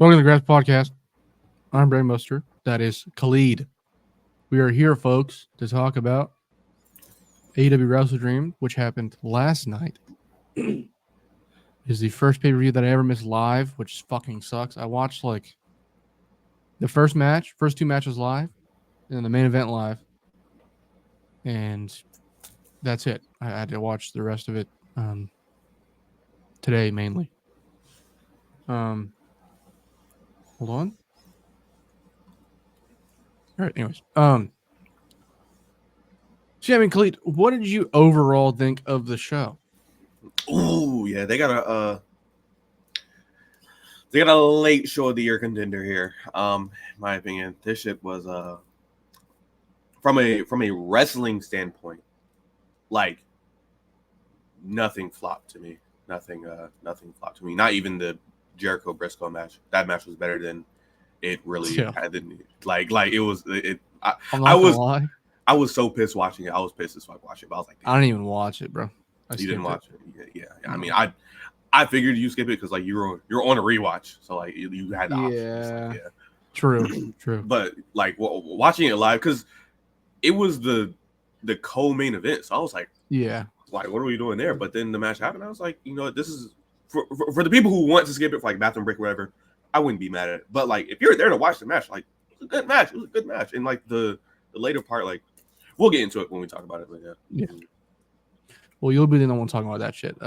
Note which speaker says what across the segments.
Speaker 1: Welcome to the Graps podcast. I'm Brainbuster. That is Khalid. We are here, folks, to talk about AEW WrestleDream, which happened last night. It is the first pay-per-view that I ever missed live, which fucking sucks. I watched like the first two matches live, and then the main event live, and that's it. I had to watch the rest of it today mainly. Hold on. All right. Anyways, so, Khalid, what did you overall think of the show?
Speaker 2: Oh yeah, they got a late show of the year contender here. In my opinion, this shit was from a wrestling standpoint, like nothing flopped to me. Nothing flopped to me. Not even the Jericho Briscoe match. That match was better than it really had. Like it was. I was so pissed watching it. I was pissed as fuck watching it. But I was like,
Speaker 1: I didn't even watch it, bro.
Speaker 2: You didn't watch it? Yeah. I mean, I figured you skip it because like you're on a rewatch, so like you had the option. Like,
Speaker 1: True.
Speaker 2: But like watching it live, because it was the co-main event, so I was like, like what are we doing there? But then the match happened. I was like, this is for the people who want to skip it for like bathroom break or whatever. I wouldn't be mad at it. But like if you're there to watch the match, like it was a good match. It was a good match, and like the later part, like we'll get into it when we talk about it. But
Speaker 1: yeah. Well, you'll be the one talking about that shit.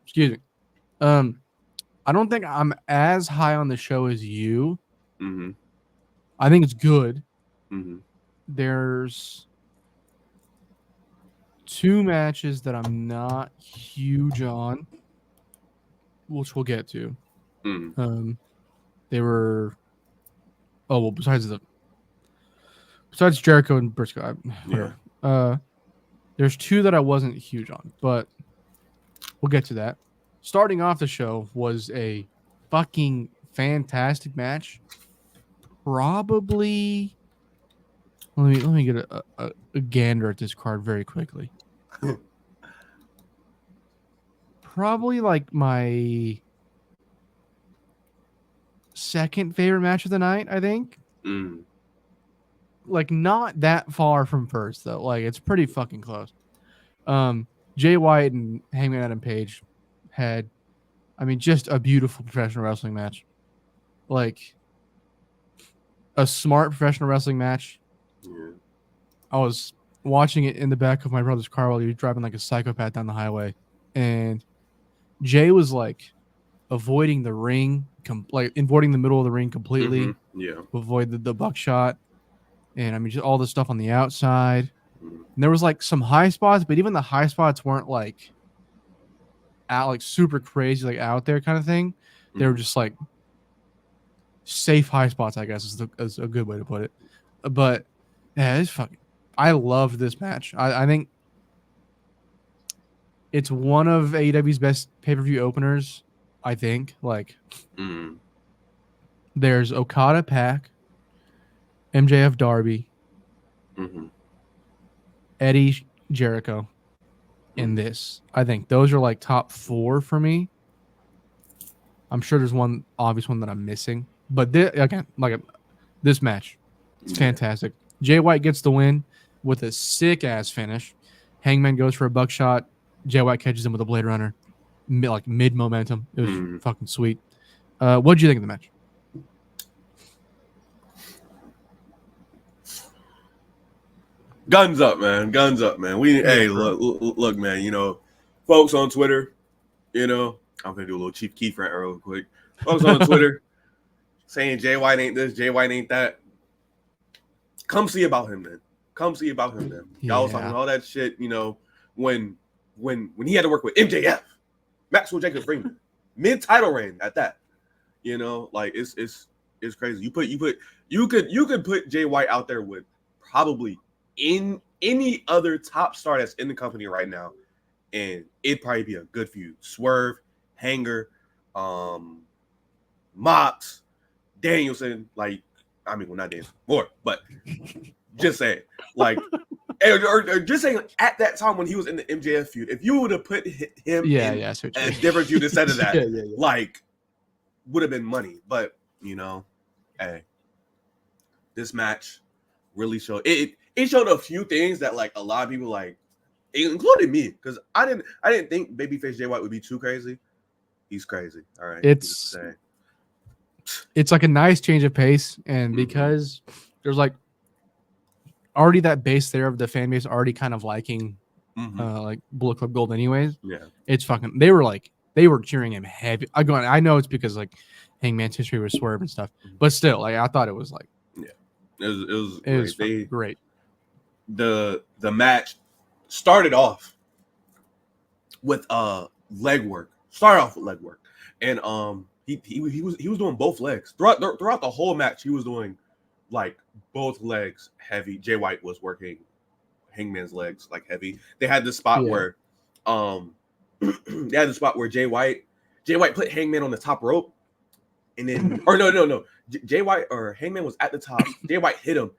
Speaker 1: Excuse me. I don't think I'm as high on the show as you.
Speaker 2: Mm-hmm.
Speaker 1: I think it's good.
Speaker 2: Mm-hmm.
Speaker 1: There's two matches that I'm not huge on, which we'll get to.
Speaker 2: Mm-hmm.
Speaker 1: They were. Oh well, besides Jericho and Briscoe, there's two that I wasn't huge on, but we'll get to that. Starting off the show was a fucking fantastic match. Probably, let me get a gander at this card very quickly. Probably like my second favorite match of the night, I think.
Speaker 2: Mm.
Speaker 1: Like not that far from first though. Like it's pretty fucking close. Jay White and Hangman Adam Page had, I mean, just a beautiful professional wrestling match. Like a smart professional wrestling match.
Speaker 2: Yeah.
Speaker 1: I was watching it in the back of my brother's car while he was driving like a psychopath down the highway, and Jay was like avoiding the ring, avoiding the middle of the ring completely.
Speaker 2: Mm-hmm. Yeah.
Speaker 1: To avoid the buckshot. And I mean, just all the stuff on the outside.
Speaker 2: Mm-hmm.
Speaker 1: And there was like some high spots, but even the high spots weren't like out, like super crazy, like out there kind of thing. Mm-hmm. They were just like safe high spots, I guess is a good way to put it. But yeah, I loved this match. I think it's one of AEW's best pay-per-view openers. I think like there's Okada Pac, MJF Darby, Eddie Jericho in this. I think those are like top 4 for me. I'm sure there's one obvious one that I'm missing, but this match, it's fantastic. Jay White gets the win with a sick ass finish. Hangman goes for a buckshot. Jay White catches him with a Blade Runner, like mid momentum. It was fucking sweet. What did you think of the match?
Speaker 2: Guns up, man. Hey, look, man. Folks on Twitter. I'm gonna do a little Chief Keef rant real quick. Folks on Twitter saying Jay White ain't this, Jay White ain't that. Come see about him, man. Y'all was talking all that shit. When he had to work with MJF, Maxwell Jacob Freeman, mid-title reign at that. Like it's crazy. You could put Jay White out there with probably in any other top star that's in the company right now, and it'd probably be a good feud. Swerve, Hanger, Mox, Danielson. Like, I mean, well, not Danielson, more, but just saying, like, or just saying at that time when he was in the MJF feud, if you would have put him in a different feud instead of that, like would have been money. But hey, this match really showed it. It showed a few things that like a lot of people like, including me, because I didn't think babyface Jay White would be too crazy. He's crazy. All right,
Speaker 1: it's like a nice change of pace, and because there's like already that base there of the fan base already kind of liking like Bullet Club Gold anyways.
Speaker 2: Yeah,
Speaker 1: it's fucking they were cheering him heavy. I know it's because like Hangman's history was Swerve and stuff, but still, like I thought it was like
Speaker 2: it was great.
Speaker 1: Great.
Speaker 2: The match started off with leg work, and he was doing both legs throughout the whole match. He was doing like both legs heavy. Jay White was working Hangman's legs like heavy. They had this spot where Jay White put Hangman on the top rope, and then no. Jay White or Hangman was at the top. Jay White hit him.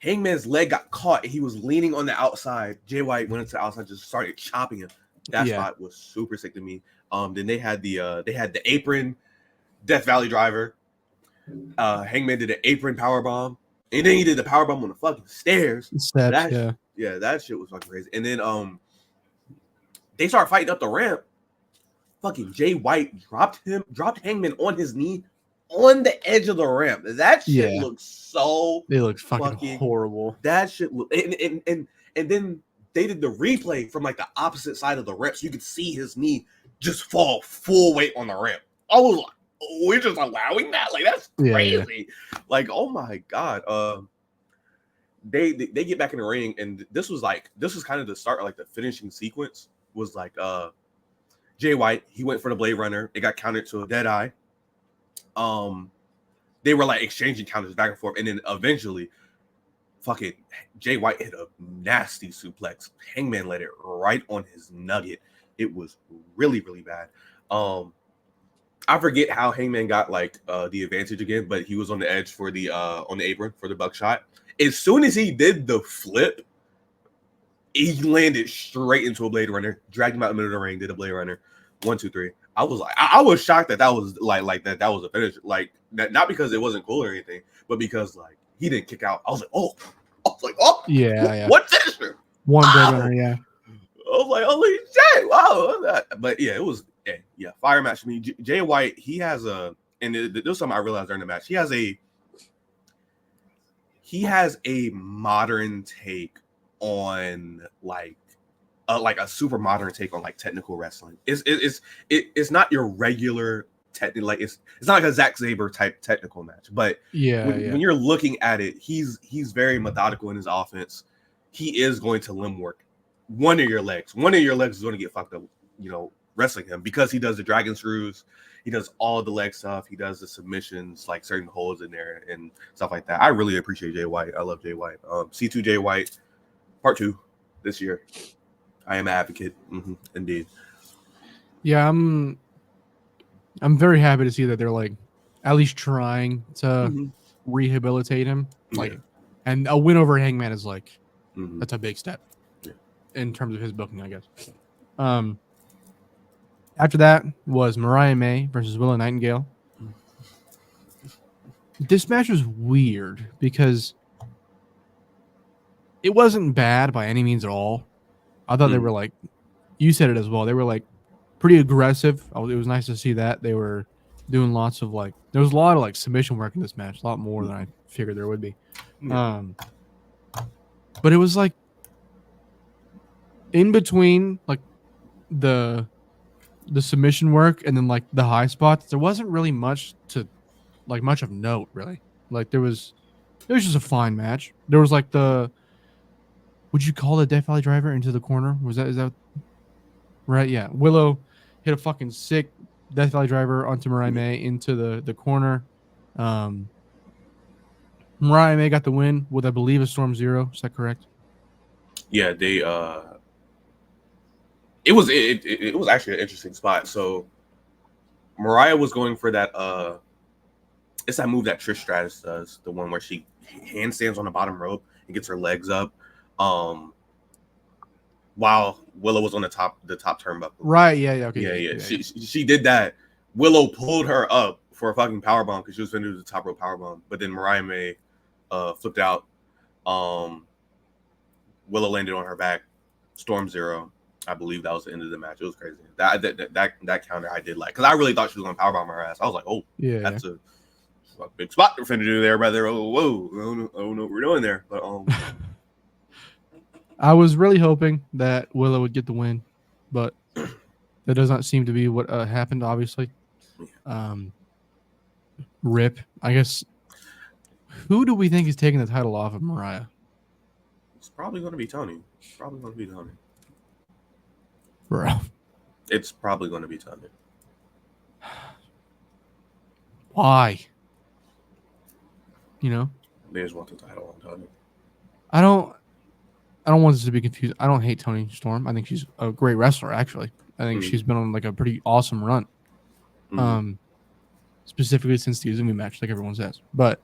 Speaker 2: Hangman's leg got caught, and he was leaning on the outside. Jay White went into the outside, just started chopping him. That spot was super sick to me. Then they had the apron Death Valley driver. Hangman did an apron powerbomb, and then he did the powerbomb on the fucking stairs. That shit was fucking crazy. And then they started fighting up the ramp. Fucking Jay White dropped Hangman on his knee on the edge of the ramp. That shit looks so.
Speaker 1: It looks fucking horrible.
Speaker 2: That shit look and then they did the replay from like the opposite side of the ramp, so you could see his knee just fall full weight on the ramp. I was like, oh, we're just allowing that? Like that's crazy. Like, oh my god. They get back in the ring, and this was kind of the start of like the finishing sequence. Was like Jay White, he went for the Blade Runner. It got countered to a dead eye. They were like exchanging counters back and forth, and then eventually fucking Jay White hit a nasty suplex. Hangman let it right on his nugget. It was really, really bad. I forget how Hangman got like the advantage again, but he was on the edge for the on the apron for the buckshot. As soon as he did the flip, he landed straight into a Blade Runner, dragged him out in the middle of the ring, did a Blade Runner. 1, 2, 3. I was like, I was shocked that was like that was a finish. Like not because it wasn't cool or anything, but because like he didn't kick out. I was like, oh, what finisher?
Speaker 1: One Blade Runner, yeah.
Speaker 2: I was like, holy shit, wow. But yeah, it was fire match for me. Jay White, he has and this was something I realized during the match. He has a modern take on like a super modern take on like technical wrestling. It's not your regular technical, like it's not like a Zack Sabre type technical match, but when you're looking at it, he's very methodical in his offense. He is going to limb work one of your legs is going to get fucked up, wrestling him, because he does the dragon screws, he does all the leg stuff, he does the submissions, like certain holds in there and stuff like that. I really appreciate Jay White. I love Jay White. C2 Jay White part 2 this year. I am an advocate. Indeed.
Speaker 1: Yeah, I'm very happy to see that they're like at least trying to rehabilitate him. Like, and a win over Hangman is like that's a big step in terms of his booking, I guess. After that was Mariah May versus Willow Nightingale. This match was weird because it wasn't bad by any means at all. I thought they were like, you said it as well, they were like pretty aggressive. It was nice to see that. They were doing lots of like, there was a lot of like submission work in this match, a lot more than I figured there would be. But it was like in between like the submission work and then like the high spots, there wasn't really much of note, really. Like it was just a fine match. There was like would you call the Death Valley driver into the corner? Is that right? Yeah. Willow hit a fucking sick Death Valley driver onto Mariah May into the corner. Mariah May got the win with, I believe, a Storm Zero. Is that correct?
Speaker 2: Yeah, they it was actually an interesting spot. So Mariah was going for that it's that move that Trish Stratus does, the one where she handstands on the bottom rope and gets her legs up. While Willow was on the top turnbuckle.
Speaker 1: Right? Yeah. Okay.
Speaker 2: Yeah. She did that. Willow pulled her up for a fucking powerbomb because she was finna do the top rope powerbomb, but then Mariah May flipped out. Willow landed on her back. Storm 0. I believe that was the end of the match. It was crazy. That counter I did like because I really thought she was gonna powerbomb her ass. I was like, oh yeah, that's a big spot we're finna do there, brother. Oh whoa, I don't know what we're doing there, but
Speaker 1: I was really hoping that Willow would get the win, but that does not seem to be what happened. Obviously, rip. I guess. Who do we think is taking the title off of Mariah?
Speaker 2: It's probably going to be Tony.
Speaker 1: Bro.
Speaker 2: It's probably going to be Tony.
Speaker 1: Why? You know?
Speaker 2: They just want the title on Tony. I
Speaker 1: don't want this to be confused. I don't hate Toni Storm. I think she's a great wrestler, actually. I think she's been on like a pretty awesome run. Specifically since the Izumi match, like everyone says. But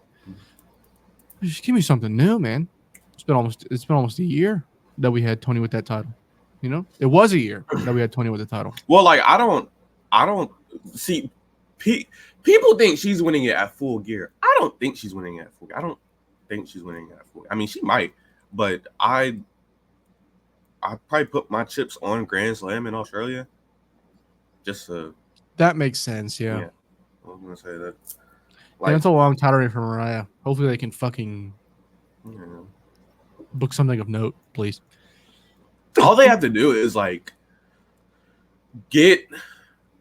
Speaker 1: just give me something new, man. It's been almost a year that we had Tony with that title. You know, it was a year that we had Tony with the title.
Speaker 2: Well, like I don't see. People think she's winning it at Full Gear. I don't think she's winning it at Full Gear. I don't think she's winning it at Full Gear. I mean, she might, but I probably put my chips on Grand Slam in Australia. Just to,
Speaker 1: that makes sense. Yeah.
Speaker 2: I was gonna say that.
Speaker 1: Like, that's a long time for Mariah. Hopefully, they can fucking book something of note, please.
Speaker 2: All they have to do is like get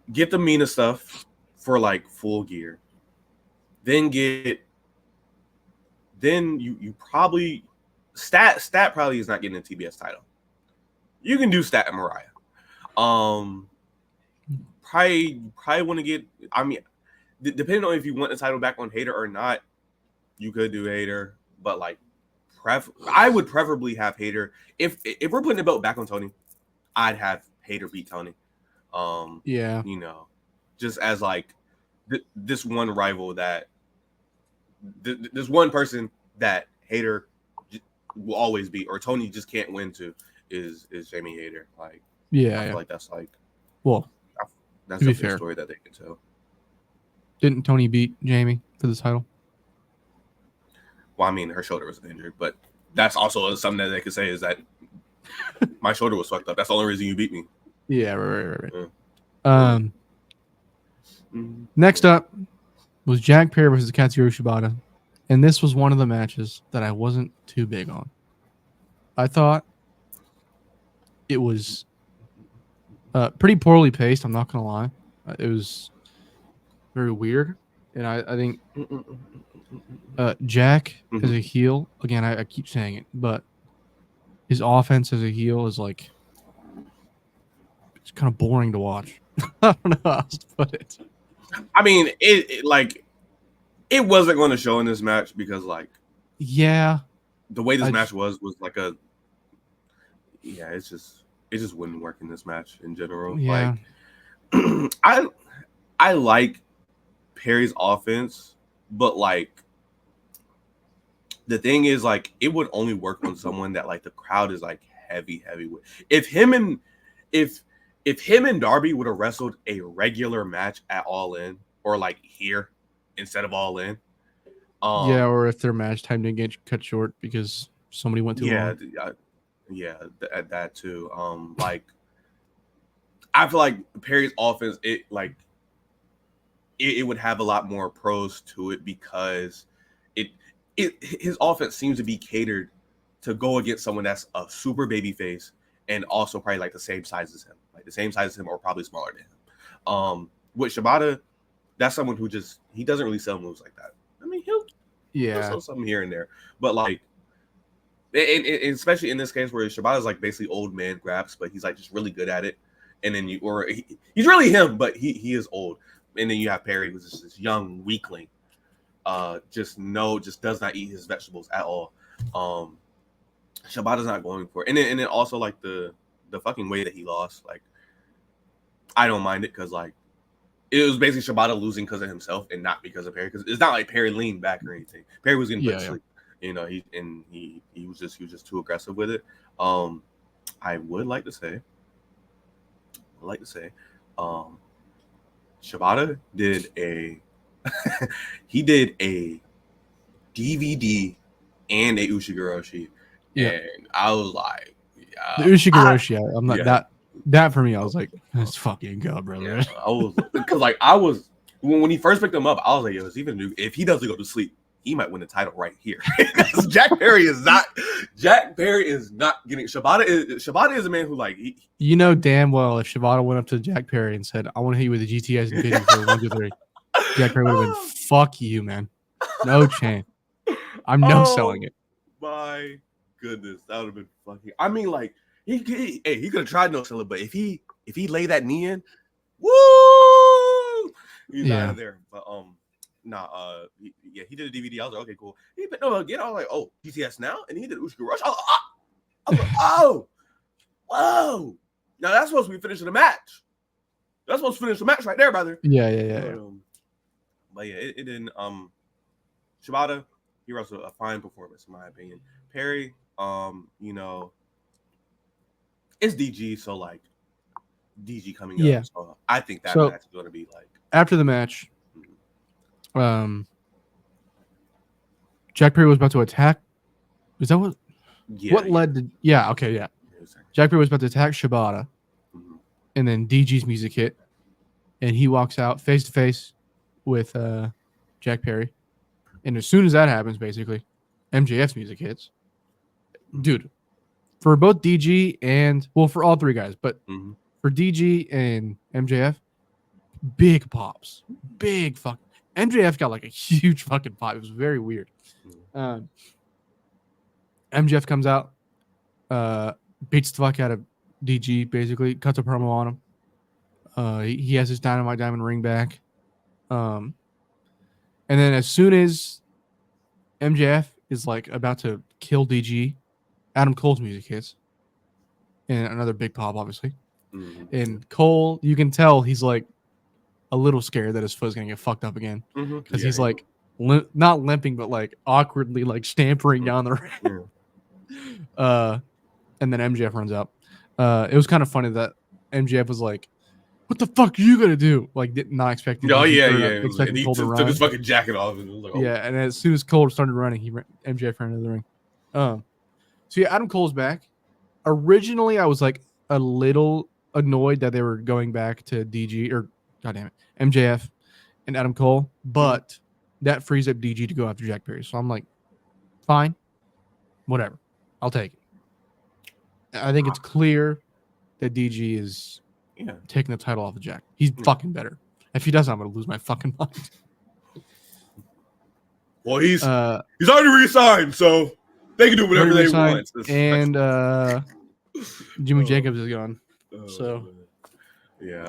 Speaker 2: the Mina stuff for like Full Gear. Then you probably Stat probably is not getting a TBS title. You can do Stat and Mariah. Probably want to get. I mean, depending on if you want the title back on Hater or not, you could do Hater. But like, I would preferably have Hater. If we're putting the belt back on Tony, I'd have Hater beat Tony.
Speaker 1: Yeah,
Speaker 2: you know, just as like this one rival that this one person that Hater will always beat, or Tony just can't win to is Jamie Hater. Like, I feel like that's like,
Speaker 1: well,
Speaker 2: that's a fair story that they can tell.
Speaker 1: Didn't Tony beat Jamie for the title?
Speaker 2: Well, I mean, her shoulder was injured, but that's also something that they could say is that my shoulder was fucked up. That's the only reason you beat me.
Speaker 1: Yeah, right. Yeah. Next up was Jack Perry versus Katsuyori Shibata, and this was one of the matches that I wasn't too big on. I thought it was pretty poorly paced. I'm not gonna lie. It was very weird, and I think Jack as a heel, again, I keep saying it, but his offense as a heel is like, it's kind of boring to watch. I don't know how else to put it.
Speaker 2: I mean, it wasn't going to show in this match because, like,
Speaker 1: yeah,
Speaker 2: the way this match was like a, it just wouldn't work in this match in general.
Speaker 1: Yeah.
Speaker 2: Like, I like Perry's offense, but like, the thing is, like, it would only work on someone that like the crowd is like heavy with. If him and Darby would have wrestled a regular match at All In or like here instead of All In,
Speaker 1: or if their match time didn't get cut short because somebody went too long.
Speaker 2: That too. Like, I feel like Perry's offense, it would have a lot more pros to it because his offense seems to be catered to go against someone that's a super baby face and also probably like the same size as him, or probably smaller than him. With Shibata, that's someone who he doesn't really sell moves like that. I mean, he'll sell something here and there, but like, and especially in this case where Shibata's like basically old man Graps, but he's like just really good at it. And then he's really him, but he is old. And then you have Perry, who's just this young weakling. Just does not eat his vegetables at all. Shibata's not going for it. And then also like the fucking way that he lost, like, I don't mind it because like it was basically Shibata losing because of himself and not because of Perry. Because it's not like Perry leaned back or anything. Perry was getting put to sleep. You know, he was just too aggressive with it. I would like to say, Shibata did a he did a DVD and a Ushigoroshi,
Speaker 1: Yeah.
Speaker 2: and I was like,
Speaker 1: The Ushigoroshi, I'm not
Speaker 2: yeah.
Speaker 1: that for me. I was like, let's fucking go, brother.
Speaker 2: Yeah, I was because like when he first picked him up, I was like, yo, it's even if he doesn't go to sleep, he might win the title right here. Jack Perry is not getting Shibata is a man who like
Speaker 1: you know damn well if Shibata went up to Jack Perry and said, I want to hit you with a GTS and bidding for 1, 2, 3, Jack Perry would have been fuck you, man. No chance. I'm no selling it.
Speaker 2: My goodness, that would have been fucking. I mean, like he could have tried no selling, but if he lay that knee in, woo, he's out of there. But he did a DVD. I was like, okay, cool. But no, again, I was like, oh, GTS now, and he did Ushika Rush. I was like, oh, whoa. Now that's supposed to be finishing the match. That's supposed to finish the match right there, brother.
Speaker 1: Yeah.
Speaker 2: But yeah, it didn't. Shibata, he wrestled a fine performance in my opinion. Perry, you know, it's DG, so like DG coming up. So I think that match is going to be like
Speaker 1: after the match. Jack Perry was about to attack. Is that what? Yeah. What led to? Yeah. Okay. Yeah. Jack Perry was about to attack Shibata, and then DG's music hit, and he walks out face to face with Jack Perry, and as soon as that happens, basically, MJF's music hits. Dude, for both DG and for all three guys, but for DG and MJF, big pops, big fuck. MJF got like a huge fucking pop. It was very weird. MJF comes out, beats the fuck out of DG, basically cuts a promo on him. He has his Dynamite Diamond ring back. And then as soon as MJF is like about to kill DG, Adam Cole's music hits. And another big pop, obviously. And Cole, you can tell he's like a little scared that his foot's gonna get fucked up again. Because he's like not limping, but like awkwardly like stampering down the ring. And then MJF runs out. It was kind of funny that MJF was like, "What the fuck are you gonna do?" Like, not expecting.
Speaker 2: Oh yeah.
Speaker 1: Expecting Cole to run.
Speaker 2: Took his fucking jacket off. And was like, oh.
Speaker 1: Yeah, and as soon as Cole started running, MJF ran into the ring. So yeah, Adam Cole's back. Originally, I was like a little annoyed that they were going back to DG or goddamn it, MJF and Adam Cole, but that frees up DG to go after Jack Perry. So I'm like, fine, whatever, I'll take it. I think it's clear that DG is taking the title off of Jack. He's fucking better. If he doesn't, I'm gonna lose my fucking mind.
Speaker 2: Well, he's already re-signed, so they can do whatever they want.
Speaker 1: And Jimmy Jacobs is gone. So
Speaker 2: yeah,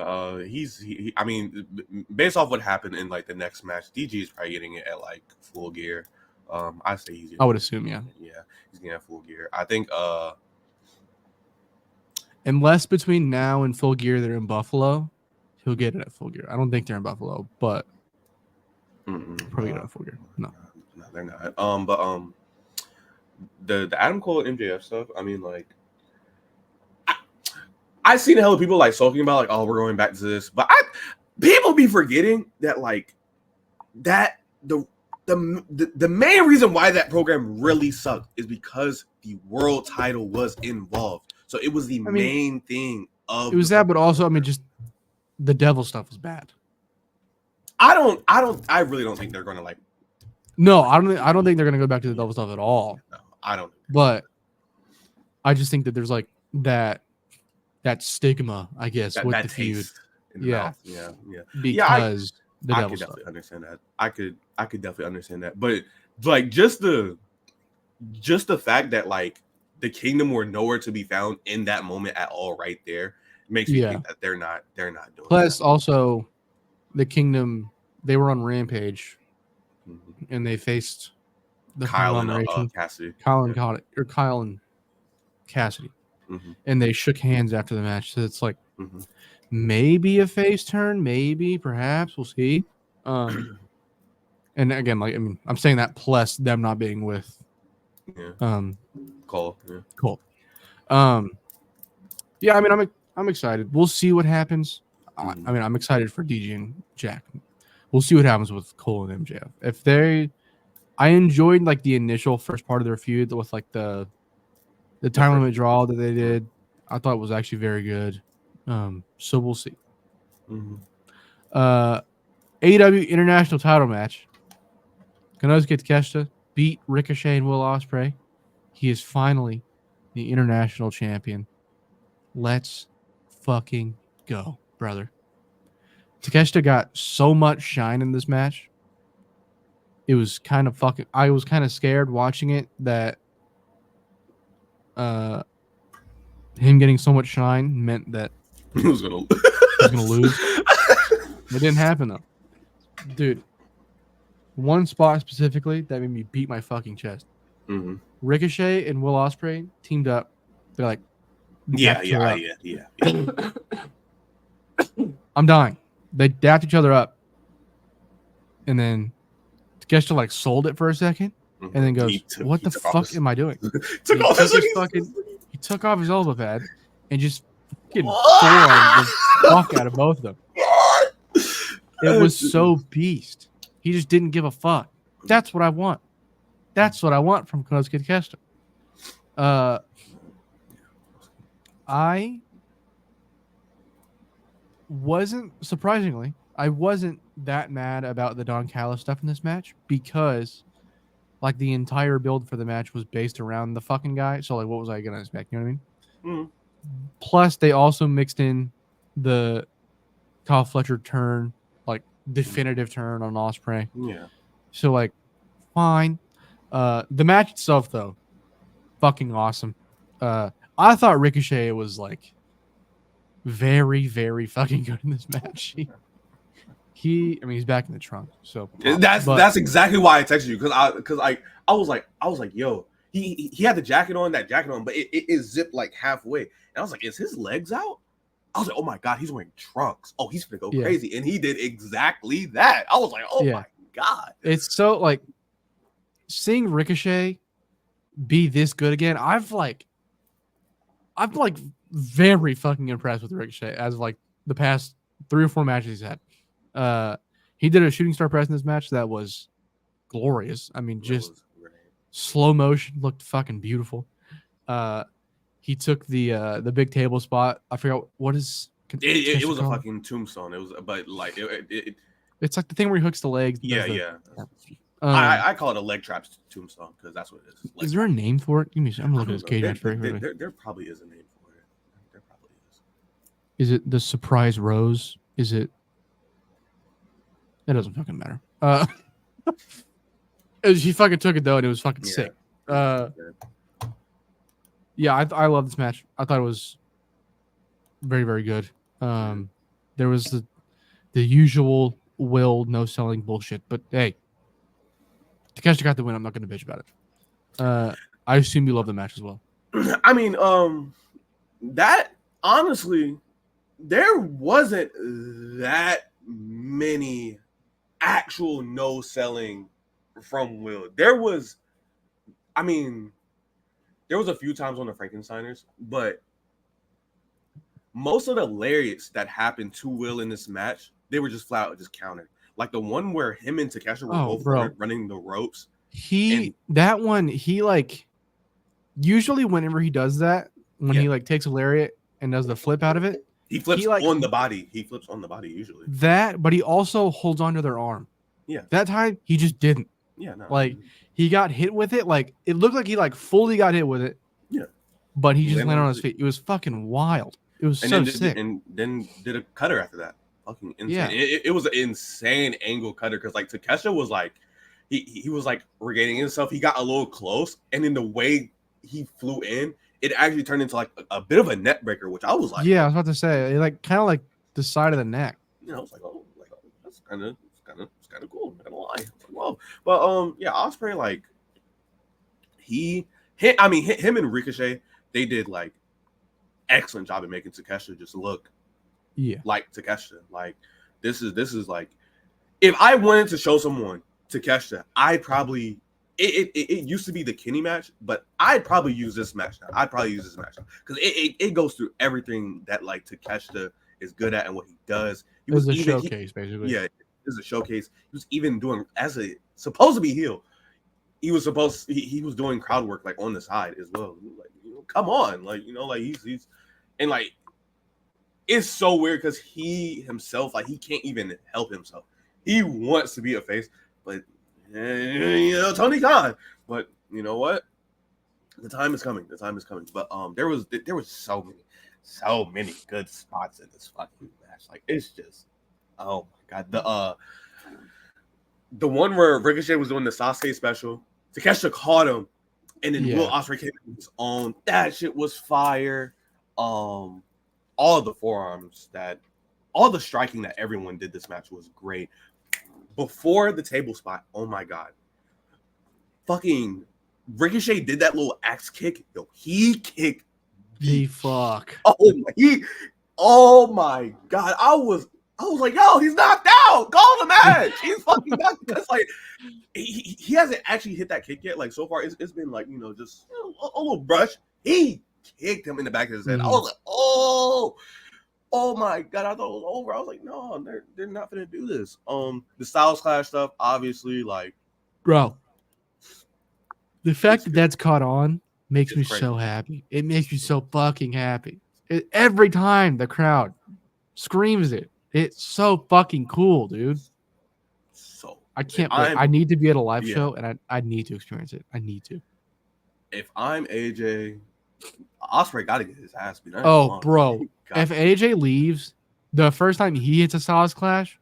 Speaker 2: I mean, based off what happened in like the next match, DG is probably getting it at like full gear. I say I
Speaker 1: would assume, yeah,
Speaker 2: he's getting at full gear. I think
Speaker 1: unless between now and full gear they're in Buffalo, he'll get it at full gear. I don't think they're in Buffalo, but probably get it at full gear. No,
Speaker 2: they're not. But the Adam Cole and MJF stuff. I mean, like, I've seen a hell of people like talking about like, oh, we're going back to this, but people be forgetting that like that the main reason why that program really sucked is because the world title was involved. So it was the main thing of
Speaker 1: it was that, but also, I mean, just the devil stuff was bad.
Speaker 2: I really don't think they're gonna like.
Speaker 1: No, I don't think they're gonna go back to the devil stuff at all.
Speaker 2: No, I don't.
Speaker 1: But I just think that there's like that stigma, I guess, with the feud. Yeah. Because the devil
Speaker 2: could
Speaker 1: stuff.
Speaker 2: Definitely understand that. I could definitely understand that. But like just the fact that like the Kingdom were nowhere to be found in that moment at all, right there, makes me think that they're not doing.
Speaker 1: Plus,
Speaker 2: that.
Speaker 1: Also, the Kingdom, they were on Rampage, and they faced the
Speaker 2: Kyle and Cassidy.
Speaker 1: Kyle and Cassidy, and they shook hands after the match. So it's like maybe a face turn, maybe, perhaps, we'll see. And again, like, I mean, I'm saying that plus them not being with
Speaker 2: Yeah. Cole. Yeah.
Speaker 1: Cool. Yeah, I mean, I'm excited. We'll see what happens. I mean, I'm excited for DJ and Jack. We'll see what happens with Cole and MJF. I enjoyed like the initial first part of their feud with like the time limit draw that they did. I thought it was actually very good. So we'll see. AEW International Title match. Konosuke Takeshita beat Ricochet and Will Ospreay. He is finally the international champion. Let's fucking go, brother. Takeshita got so much shine in this match. It was kind of fucking. I was kind of scared watching it that him getting so much shine meant that
Speaker 2: he was gonna
Speaker 1: lose. It didn't happen though, dude. One spot specifically that made me beat my fucking chest. Ricochet and Will Ospreay teamed up. They're like,
Speaker 2: yeah.
Speaker 1: I'm dying. They dapped each other up, and then Takeshita like sold it for a second, and then goes, "What the fuck am I doing?" He took off his elbow pad and just fucking forearmed the fuck out of both of them. It was so beast. He just didn't give a fuck. That's what I want. That's what I want from Konosuke Takeshita. I wasn't that mad about the Don Callis stuff in this match because like the entire build for the match was based around the fucking guy. So like what was I gonna expect? You know what I mean? Plus they also mixed in the Kyle Fletcher turn, like definitive turn on Ospreay.
Speaker 2: Yeah.
Speaker 1: So like fine. The match itself though, fucking awesome. I thought Ricochet was like very, very fucking good in this match. I mean, he's back in the trunk. So
Speaker 2: that's exactly why I texted you because I was like, yo, he had that jacket on, but it zipped like halfway, and I was like, is his legs out? I was like, oh my god, he's wearing trunks. Oh, he's gonna go crazy, and he did exactly that. I was like, oh my god,
Speaker 1: it's so like seeing Ricochet be this good again. I'm very fucking impressed with Ricochet as like the past 3 or 4 matches he's had. He did a shooting star press in this match that was glorious. I mean, just slow motion, looked fucking beautiful. He took the big table spot. I forgot what is.
Speaker 2: It was a fucking tombstone. It was, but like
Speaker 1: it's like the thing where he hooks the legs.
Speaker 2: Yeah. I call it a leg trap tombstone because that's what it is.
Speaker 1: Is there a name for it? I'm gonna look at this cage match very quickly.
Speaker 2: There probably is a name for it. There probably is.
Speaker 1: Is it the surprise rose? Is it? It doesn't fucking matter. She fucking took it though, and it was fucking sick. Yeah, I love this match. I thought it was very, very good. There was the usual Will no selling bullshit, but hey, Takeshita got the win. I'm not going to bitch about it. I assume you love the match as well.
Speaker 2: I mean, that honestly, there wasn't that many actual no selling from Will. There was a few times on the Frankensteiners, but most of the lariats that happened to Will in this match, they were just flat out just countered. Like the one where him and Takeshita were both running the ropes. He
Speaker 1: like usually whenever he does that, when he like takes a lariat and does the flip out of it,
Speaker 2: he flips on the body. He flips on the body usually.
Speaker 1: That, but he also holds onto their arm.
Speaker 2: Yeah.
Speaker 1: That time he just didn't.
Speaker 2: Yeah, no.
Speaker 1: Like he got hit with it. Like it looked like he like fully got hit with it.
Speaker 2: Yeah.
Speaker 1: But he just landed on his feet. It was fucking wild. It was so sick.
Speaker 2: And then did a cutter after that. Fucking insane.
Speaker 1: Yeah.
Speaker 2: It was an insane angle cutter because like Takeshita was like he was like regaining himself. He got a little close, and in the way he flew in, it actually turned into like a bit of a net breaker, which I was like,
Speaker 1: yeah, I was about to say, like kind of like the side of the neck.
Speaker 2: You know, I was like, oh, that's kind of cool. I'm not gonna lie. Whoa, but yeah, Ospreay like him and Ricochet, they did like excellent job at making Takeshita just look like Takeshita. Like this is like if I wanted to show someone Takeshita, I probably it used to be the Kenny match, but I'd probably use this match now. Because it goes through everything that like Takeshita is good at and what he does. He was
Speaker 1: a
Speaker 2: even
Speaker 1: showcase, basically.
Speaker 2: Yeah, this is a showcase. He was even doing as a supposed to be heel. He was doing crowd work like on the side as well. Like, come on, like like he's and like it's so weird because he himself like he can't even help himself. He wants to be a face, but Tony Khan. But you know what? The time is coming. But there was so many good spots in this fucking match. Like it's just, oh my god. The one where Ricochet was doing the Sasuke special, Takeshita caught him, and then Will Ospreay came in his own. That shit was fire. All the forearms all the striking that everyone did this match was great. Before the table spot, oh my god, fucking Ricochet did that little axe kick. Yo, he kicked
Speaker 1: the fuck.
Speaker 2: Oh my god, I was like, yo, he's knocked out. Call the match. He's fucking knocked. That's like he hasn't actually hit that kick yet. Like so far, it's been like just a little brush. He kicked him in the back of his head. I was like, oh my god, I thought it was over. I was like, no, they're not gonna do this. The Styles Clash stuff, obviously, like,
Speaker 1: bro, the fact that that's caught on makes me
Speaker 2: crazy.
Speaker 1: So happy. It makes me so fucking happy. Every time the crowd screams it, it's so fucking cool, dude.
Speaker 2: So
Speaker 1: I can't wait. I need to be at a live show, and I need to experience it. I need to.
Speaker 2: If I'm AJ, Ospreay got to get his ass beat.
Speaker 1: Oh, bro. If AJ leaves, the first time he hits a Styles Clash,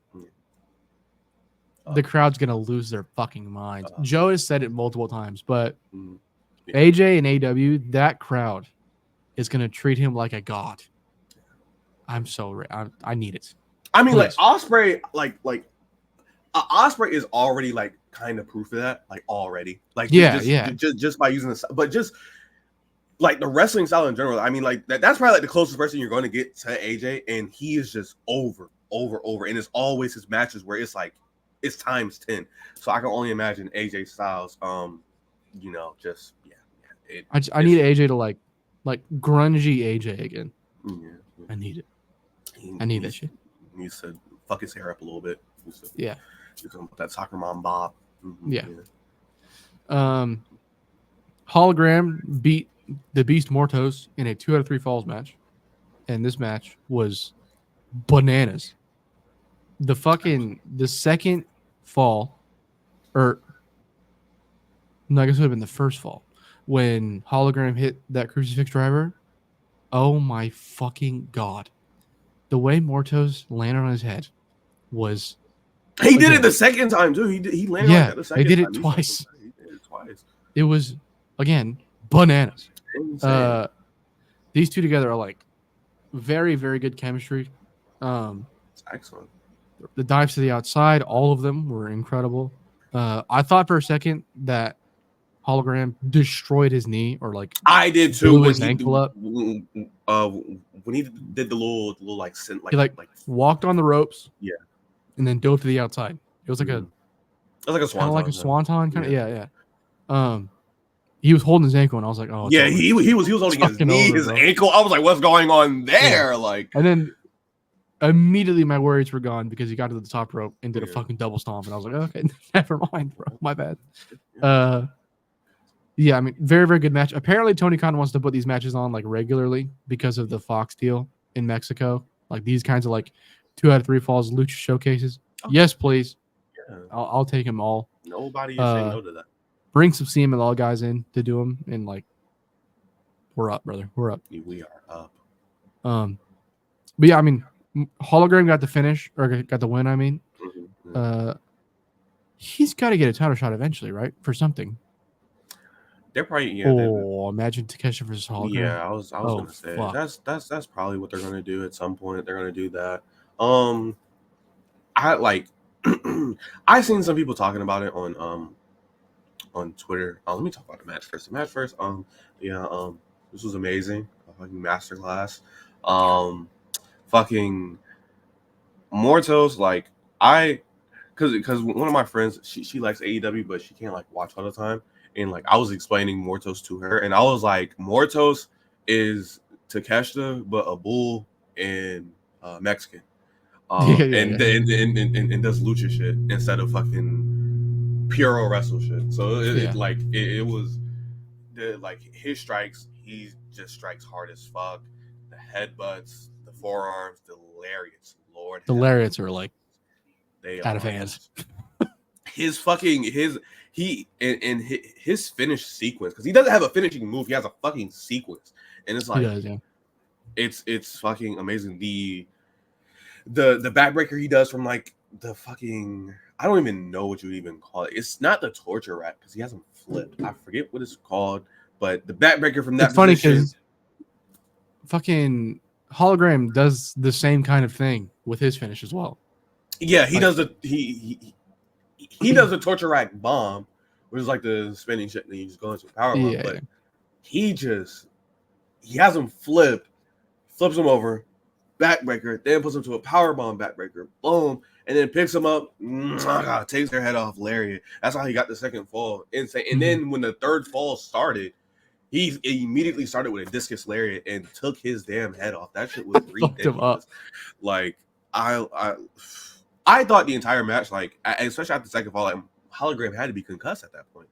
Speaker 1: the crowd's going to lose their fucking minds. Joe has said it multiple times, but AJ and AEW, that crowd is going to treat him like a god. I'm so I need it.
Speaker 2: I mean, please. Like Ospreay, Ospreay is already like kind of proof of that, like already. Like just by using this, but just like the wrestling style in general. I mean, like that's probably like the closest person you're going to get to AJ, and he is just over, and it's always his matches where it's like it's times 10. So I can only imagine AJ Styles. Just
Speaker 1: I need AJ to like grungy AJ again.
Speaker 2: Yeah.
Speaker 1: I need it. I need that shit.
Speaker 2: He needs to fuck his hair up a little bit.
Speaker 1: Yeah.
Speaker 2: That soccer mom bob.
Speaker 1: Mm-hmm. Yeah. Hologram beat the Beast Mortos in a 2 out of 3 falls match. And this match was bananas. The second fall, I guess it would have been the first fall, when Hologram hit that crucifix driver. Oh my fucking god. The way Mortos landed on his head was...
Speaker 2: He did it the second time, too. He landed like that the second time.
Speaker 1: He did it twice. It was, again, bananas. These two together are like very, very good chemistry.
Speaker 2: It's excellent.
Speaker 1: The dives to the outside, all of them were incredible. I thought for a second that Hologram destroyed his knee, or like
Speaker 2: I did too.
Speaker 1: His ankle up.
Speaker 2: When he did the little like
Speaker 1: he like walked on the ropes,
Speaker 2: and
Speaker 1: then dove to the outside. It was like
Speaker 2: a swanton,
Speaker 1: like a swanton kind of. Yeah. He was holding his ankle, and I was like, "Oh,
Speaker 2: yeah." He was holding his knee, his ankle. I was like, "What's going on there?" Like,
Speaker 1: and then immediately my worries were gone because he got to the top rope and did a fucking double stomp, and I was like, "Okay, never mind, bro. My bad." Yeah, I mean, very, very good match. Apparently, Tony Khan wants to put these matches on like regularly because of the Fox deal in Mexico. Like these kinds of like 2 out of 3 falls lucha showcases. Okay. Yes, please. Yeah. I'll take them all.
Speaker 2: Nobody is saying no to that.
Speaker 1: Bring some CMLL guys in to do them, and like, we're up, brother. We're up.
Speaker 2: We are up.
Speaker 1: But yeah, I mean, Hologram got the finish or got the win. I mean, he's got to get a title shot eventually, right? For something.
Speaker 2: They're probably
Speaker 1: imagine Takeshita versus Hologram.
Speaker 2: Yeah, I was gonna say that's probably what they're gonna do at some point. They're gonna do that. I like I seen some people talking about it on Twitter. Let me talk about the match first. This was amazing. A fucking masterclass. Fucking Mortos, like because one of my friends, she likes AEW, but she can't like watch all the time. And like I was explaining Mortos to her, and I was like, Mortos is Takeshita, but a bull and Mexican. And does lucha shit instead of fucking pure wrestle shit. So it was like his strikes. He just strikes hard as fuck. The headbutts, the forearms, the lariats. Lord,
Speaker 1: the lariats are like
Speaker 2: they
Speaker 1: out of
Speaker 2: are
Speaker 1: hands.
Speaker 2: his fucking his finish sequence, because he doesn't have a finishing move. He has a fucking sequence, and it's like it's fucking amazing. The backbreaker he does from like the fucking, I don't even know what you even call it. It's not the torture rack because he hasn't flipped. I forget what it's called, but the backbreaker from that.
Speaker 1: It's funny because fucking Hologram does the same kind of thing with his finish as well.
Speaker 2: Yeah, he does the he does the torture rack bomb, which is like the spinning shit, and then you just go into a power bomb. But he has him flips him over, backbreaker, then puts him to a power bomb backbreaker, boom, and then picks him up, takes their head off, lariat. That's how he got the second fall. Insane. And then when the third fall started, he immediately started with a discus lariat and took his damn head off. That shit was ridiculous. Like I thought the entire match, like especially after the second fall, like Hologram had to be concussed at that point,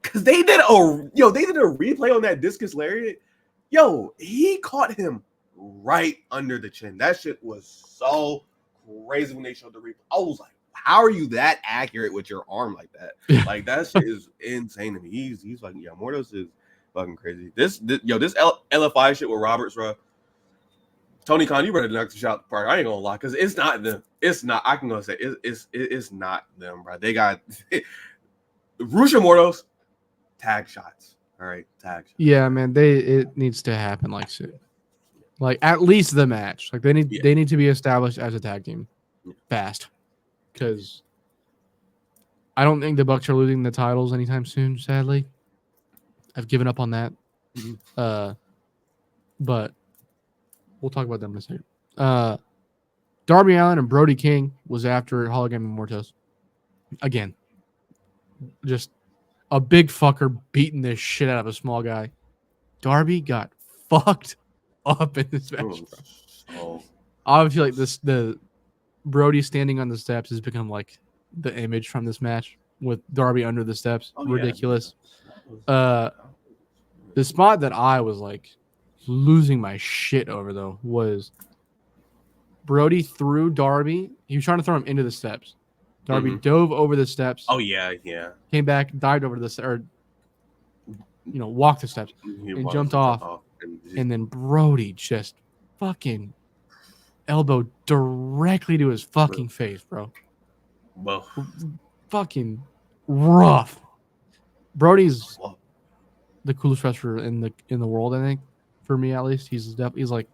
Speaker 2: because they did a replay on that discus lariat. Yo, he caught him right under the chin. That shit was so crazy when they showed the replay. I was like, how are you that accurate with your arm like that? Like that shit is insane to me. He's fucking Mortos is fucking crazy. This LFI shit with Roberts, bro. Tony Khan, you better knock the shot the park. I ain't gonna lie, because it's not them. It's not. I can go say it's not them, bro. They got Rusha Mortos tag shots. All right, tag shots.
Speaker 1: Yeah, man. It needs to happen like soon. Like at least the match. Like they need to be established as a tag team fast, because I don't think the Bucks are losing the titles anytime soon. Sadly, I've given up on that. But we'll talk about them in a second. Darby Allin and Brody King was after Hologram and Mortos. Again, just a big fucker beating the shit out of a small guy. Darby got fucked up in this match. I feel like the Brody standing on the steps has become like the image from this match with Darby under the steps. Ridiculous. The spot that I was like losing my shit over though was Brody threw Darby. He was trying to throw him into the steps. Darby dove over the steps.
Speaker 2: Oh yeah.
Speaker 1: Came back, dived over walked the steps and jumped off. And then Brody just fucking elbowed directly to his fucking face, bro.
Speaker 2: Well,
Speaker 1: fucking rough. Brody's the coolest wrestler in the world, I think. For me, at least, he's like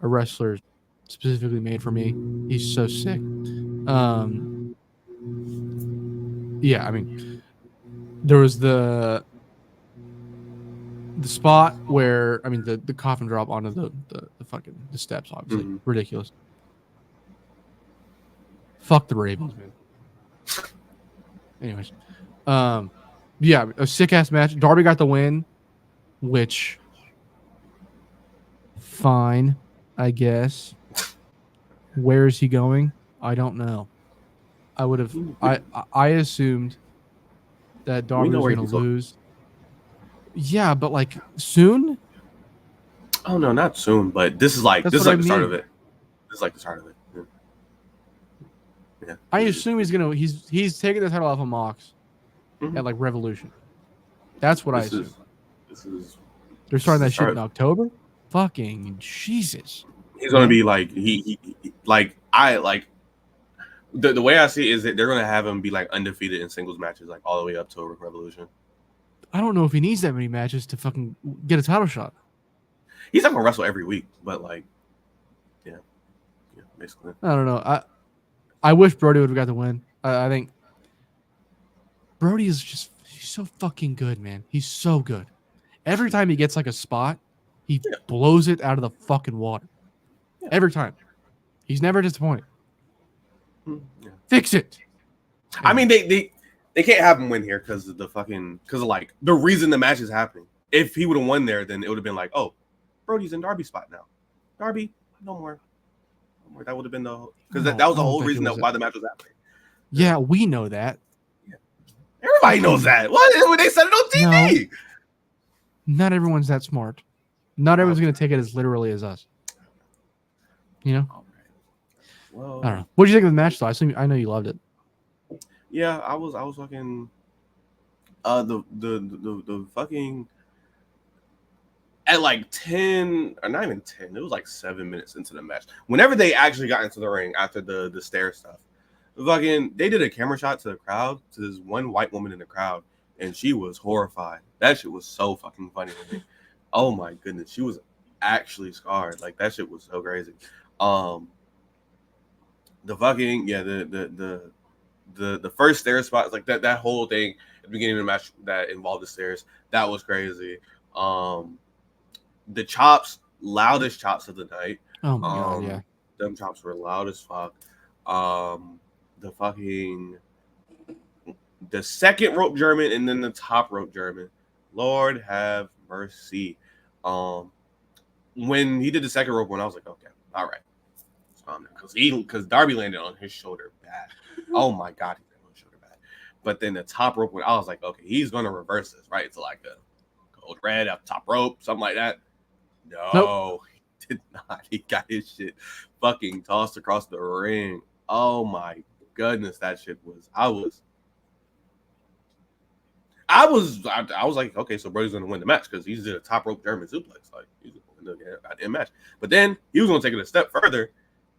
Speaker 1: a wrestler specifically made for me. He's so sick. Yeah, I mean, there was the spot where, I mean, the coffin drop onto the fucking the steps, obviously. Ridiculous. Fuck the Ravens, man. Anyways. Yeah, a sick ass match. Darby got the win, which fine, I guess. Where is he going? I don't know. I would have. I assumed that Darby was going to lose. Yeah, but like soon.
Speaker 2: Oh no, not soon. But this is like the start of it. This is like the start of it. Yeah.
Speaker 1: I assume he's taking the title off of Mox at like Revolution. That's what I assume. They're starting that shit in October. Fucking Jesus.
Speaker 2: He's gonna be like the way I see it is that they're gonna have him be like undefeated in singles matches like all the way up to Revolution.
Speaker 1: I don't know if he needs that many matches to fucking get a title shot.
Speaker 2: He's not gonna wrestle every week, but like, yeah, basically.
Speaker 1: I don't know. I wish Brody would have got the win. I think Brody is he's so fucking good, man. He's so good. Every time he gets like a spot, he blows it out of the fucking water. Yeah. Every time. He's never disappointed.
Speaker 2: Yeah.
Speaker 1: Fix it.
Speaker 2: I mean, they can't have him win here because of like the reason the match is happening. If he would have won there, then it would have been like, oh, Brody's in Darby's spot now. Darby, no more. That would have been because that was the whole reason why the match was happening.
Speaker 1: Yeah, we know that.
Speaker 2: Yeah. Everybody knows that. What? When they said it on TV.
Speaker 1: No, not everyone's that smart. Not everyone's going to take it as literally as us. You know?
Speaker 2: All right. Well,
Speaker 1: I don't know. What do you think of the match, though? I know you loved it.
Speaker 2: Yeah, I was fucking the fucking at like 10 or not even 10, it was like 7 minutes into the match. Whenever they actually got into the ring after the stair stuff, fucking they did a camera shot to the crowd, to this one white woman in the crowd, and she was horrified. That shit was so fucking funny to me. Oh my goodness, she was actually scarred. Like that shit was so crazy. The fucking the first stair spot, like that whole thing at the beginning of the match that involved the stairs, that was crazy. The chops, loudest chops of the night.
Speaker 1: Oh my god, yeah.
Speaker 2: Them chops were loud as fuck. The second rope German and then the top rope German. Lord have mercy. When he did the second rope one, I was like, okay, all right. Because Darby landed on his shoulder bad. Oh my god, he landed on his shoulder bad. But then the top rope one, I was like, okay, he's gonna reverse this, right? It's like a cold red up top rope, something like that. No, nope. He did not. He got his shit fucking tossed across the ring. Oh my goodness, that shit was. I was like, okay, so Brody's gonna win the match because he did a top rope German suplex, like he's gonna win the match. But then he was gonna take it a step further.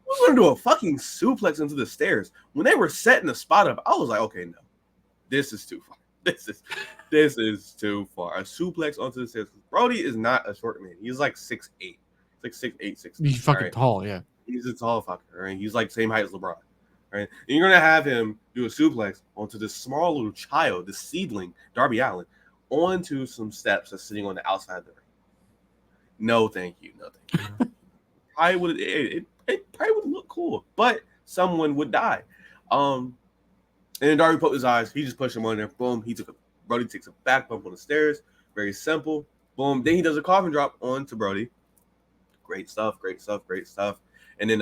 Speaker 2: He was gonna do a fucking suplex into the stairs. When they were setting the spot up, I was like, okay, no, this is too far. This is too far. A suplex onto the stairs. Brody is not a short man. He's like 6'8". He's like 6'8", 6'9".
Speaker 1: He's fucking tall, yeah.
Speaker 2: He's a tall fucker, right? He's like same height as LeBron, right? And you're gonna have him do a suplex onto this small little child, this seedling, Darby Allin, onto some steps that's sitting on the outside of the ring. No, thank you. No, thank you. It probably would look cool, but someone would die. And then Darby put his eyes. He just pushed him on there. Boom. Brody takes a back bump on the stairs. Very simple. Boom. Then he does a coffin drop onto Brody. Great stuff. And then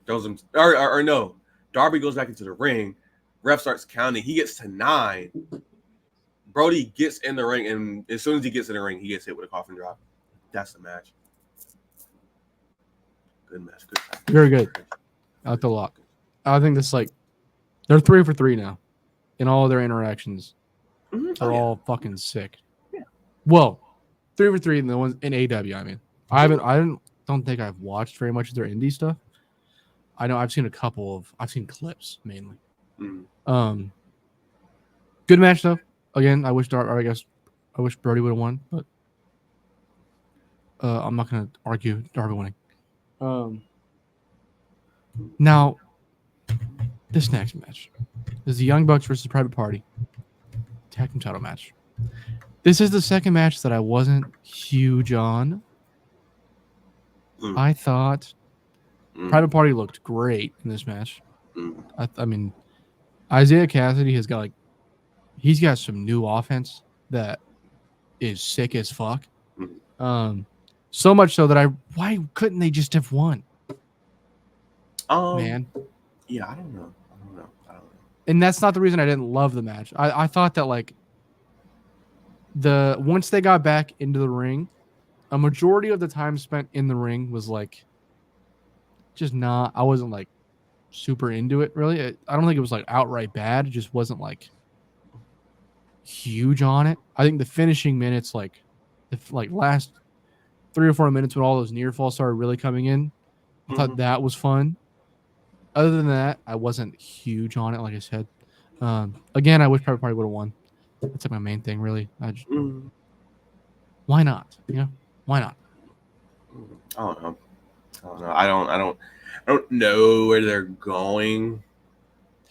Speaker 2: throws him. Or no. Darby goes back into the ring. Ref starts counting. He gets to 9. Brody gets in the ring, and as soon as he gets in the ring, he gets hit with a coffin drop. That's the match. Good match. Good match.
Speaker 1: Very good. I like the lock. I think this they're 3 for 3 now in all of their interactions. Mm-hmm. They're all fucking sick.
Speaker 2: Yeah.
Speaker 1: Well, 3 for 3 in the ones in AEW. I mean, I don't think I've watched very much of their indie stuff. I know I've seen seen clips mainly. Mm. Good match though. Again, I wish Brody would have won, but I'm not gonna argue Darby winning. Now, this next match is the Young Bucks versus Private Party tag team title match. This is the second match that I wasn't huge on. I thought Private Party looked great in this match. I mean, Isaiah Cassidy has got he's got some new offense that is sick as fuck. So much so that why couldn't they just have won? Man.
Speaker 2: Yeah, I don't know.
Speaker 1: And that's not the reason I didn't love the match. I thought that once they got back into the ring, a majority of the time spent in the ring was just not. I wasn't super into it really. I don't think it was outright bad. It just wasn't huge on it. I think the finishing minutes, last 3 or 4 minutes when all those near falls started really coming in, I thought that was fun. Other than that, I wasn't huge on it, like I said. Again, I wish Private Party would have won. That's my main thing, really. Why not? Why not?
Speaker 2: I don't know. I don't know where they're going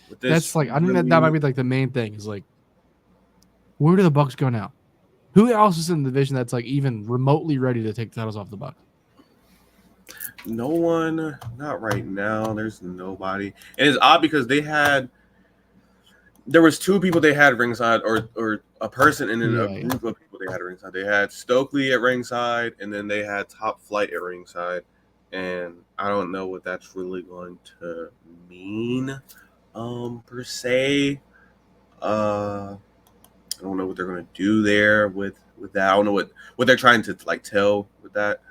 Speaker 2: with this.
Speaker 1: That's I think that might be the main thing is where do the Bucks go now? Who else is in the division that's even remotely ready to take the titles off the Bucks?
Speaker 2: No one, not right now. There's nobody, and it's odd because there was two people they had ringside, or a person and then a group of people they had ringside. They had Stokely at ringside, and then they had Top Flight at ringside, and I don't know what that's really going to mean, per se. I don't know what they're going to do there with that. I don't know what they're trying to like tell with that.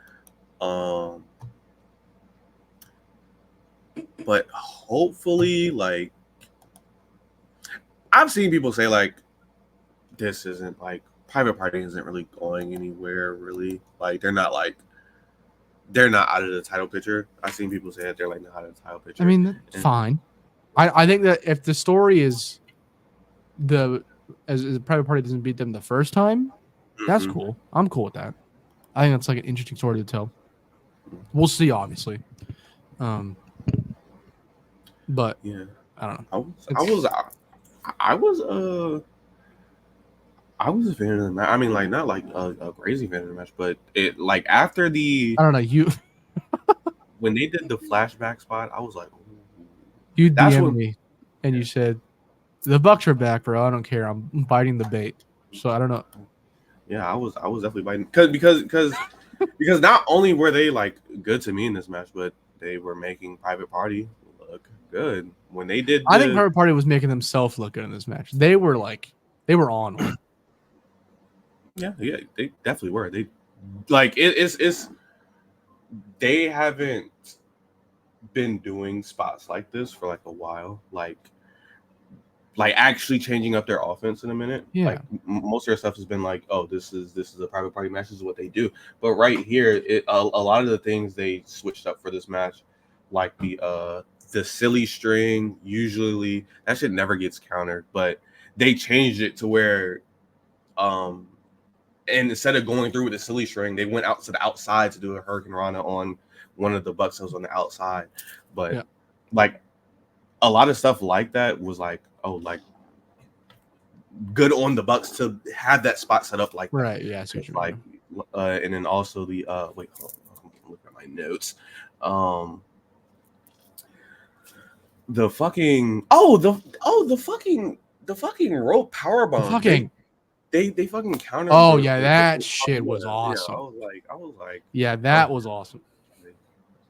Speaker 2: But hopefully, like, I've seen people say like this isn't like Private Party isn't really going anywhere. Really, like they're not out of the title picture. I've seen people say that they're like not out of the title picture.
Speaker 1: I mean, that's fine. I think that if the story is as the Private Party doesn't beat them the first time, that's cool. I'm cool with that. I think that's like an interesting story to tell. We'll see, obviously. But
Speaker 2: yeah,
Speaker 1: I don't
Speaker 2: know. I was a fan of the match. I mean, like not like a crazy fan of the match, but it like after the
Speaker 1: I don't know
Speaker 2: when they did the flashback spot, I was like, ooh.
Speaker 1: You DM'd me and you said the Bucks are back, bro. I don't care. I'm biting the bait. So I don't know.
Speaker 2: Yeah, I was definitely biting because not only were they like good to me in this match, but they were making Private Party look good when they did.
Speaker 1: I think Private Party was making themselves look good in this match. They were on one.
Speaker 2: Yeah, they definitely were. They like it's they haven't been doing spots like this for like a while. Like actually changing up their offense in a minute.
Speaker 1: Yeah.
Speaker 2: Like most of their stuff has been like, oh, this is a Private Party match. This is what they do. But right here, a lot of the things they switched up for this match, like the silly string. Usually that shit never gets countered, but they changed it to where, and instead of going through with the silly string, they went out to the outside to do a Hurricane Rana on one of the Bucks that was on the outside. But like a lot of stuff like that was like, oh, like good on the Bucks to have that spot set up like that.
Speaker 1: Right. Yeah.
Speaker 2: Like, and then also the wait, hold on, I'm looking at my notes. The fucking the fucking rope powerbomb. They fucking countered.
Speaker 1: Oh yeah, that shit was awesome.
Speaker 2: I was like,
Speaker 1: yeah, that was awesome.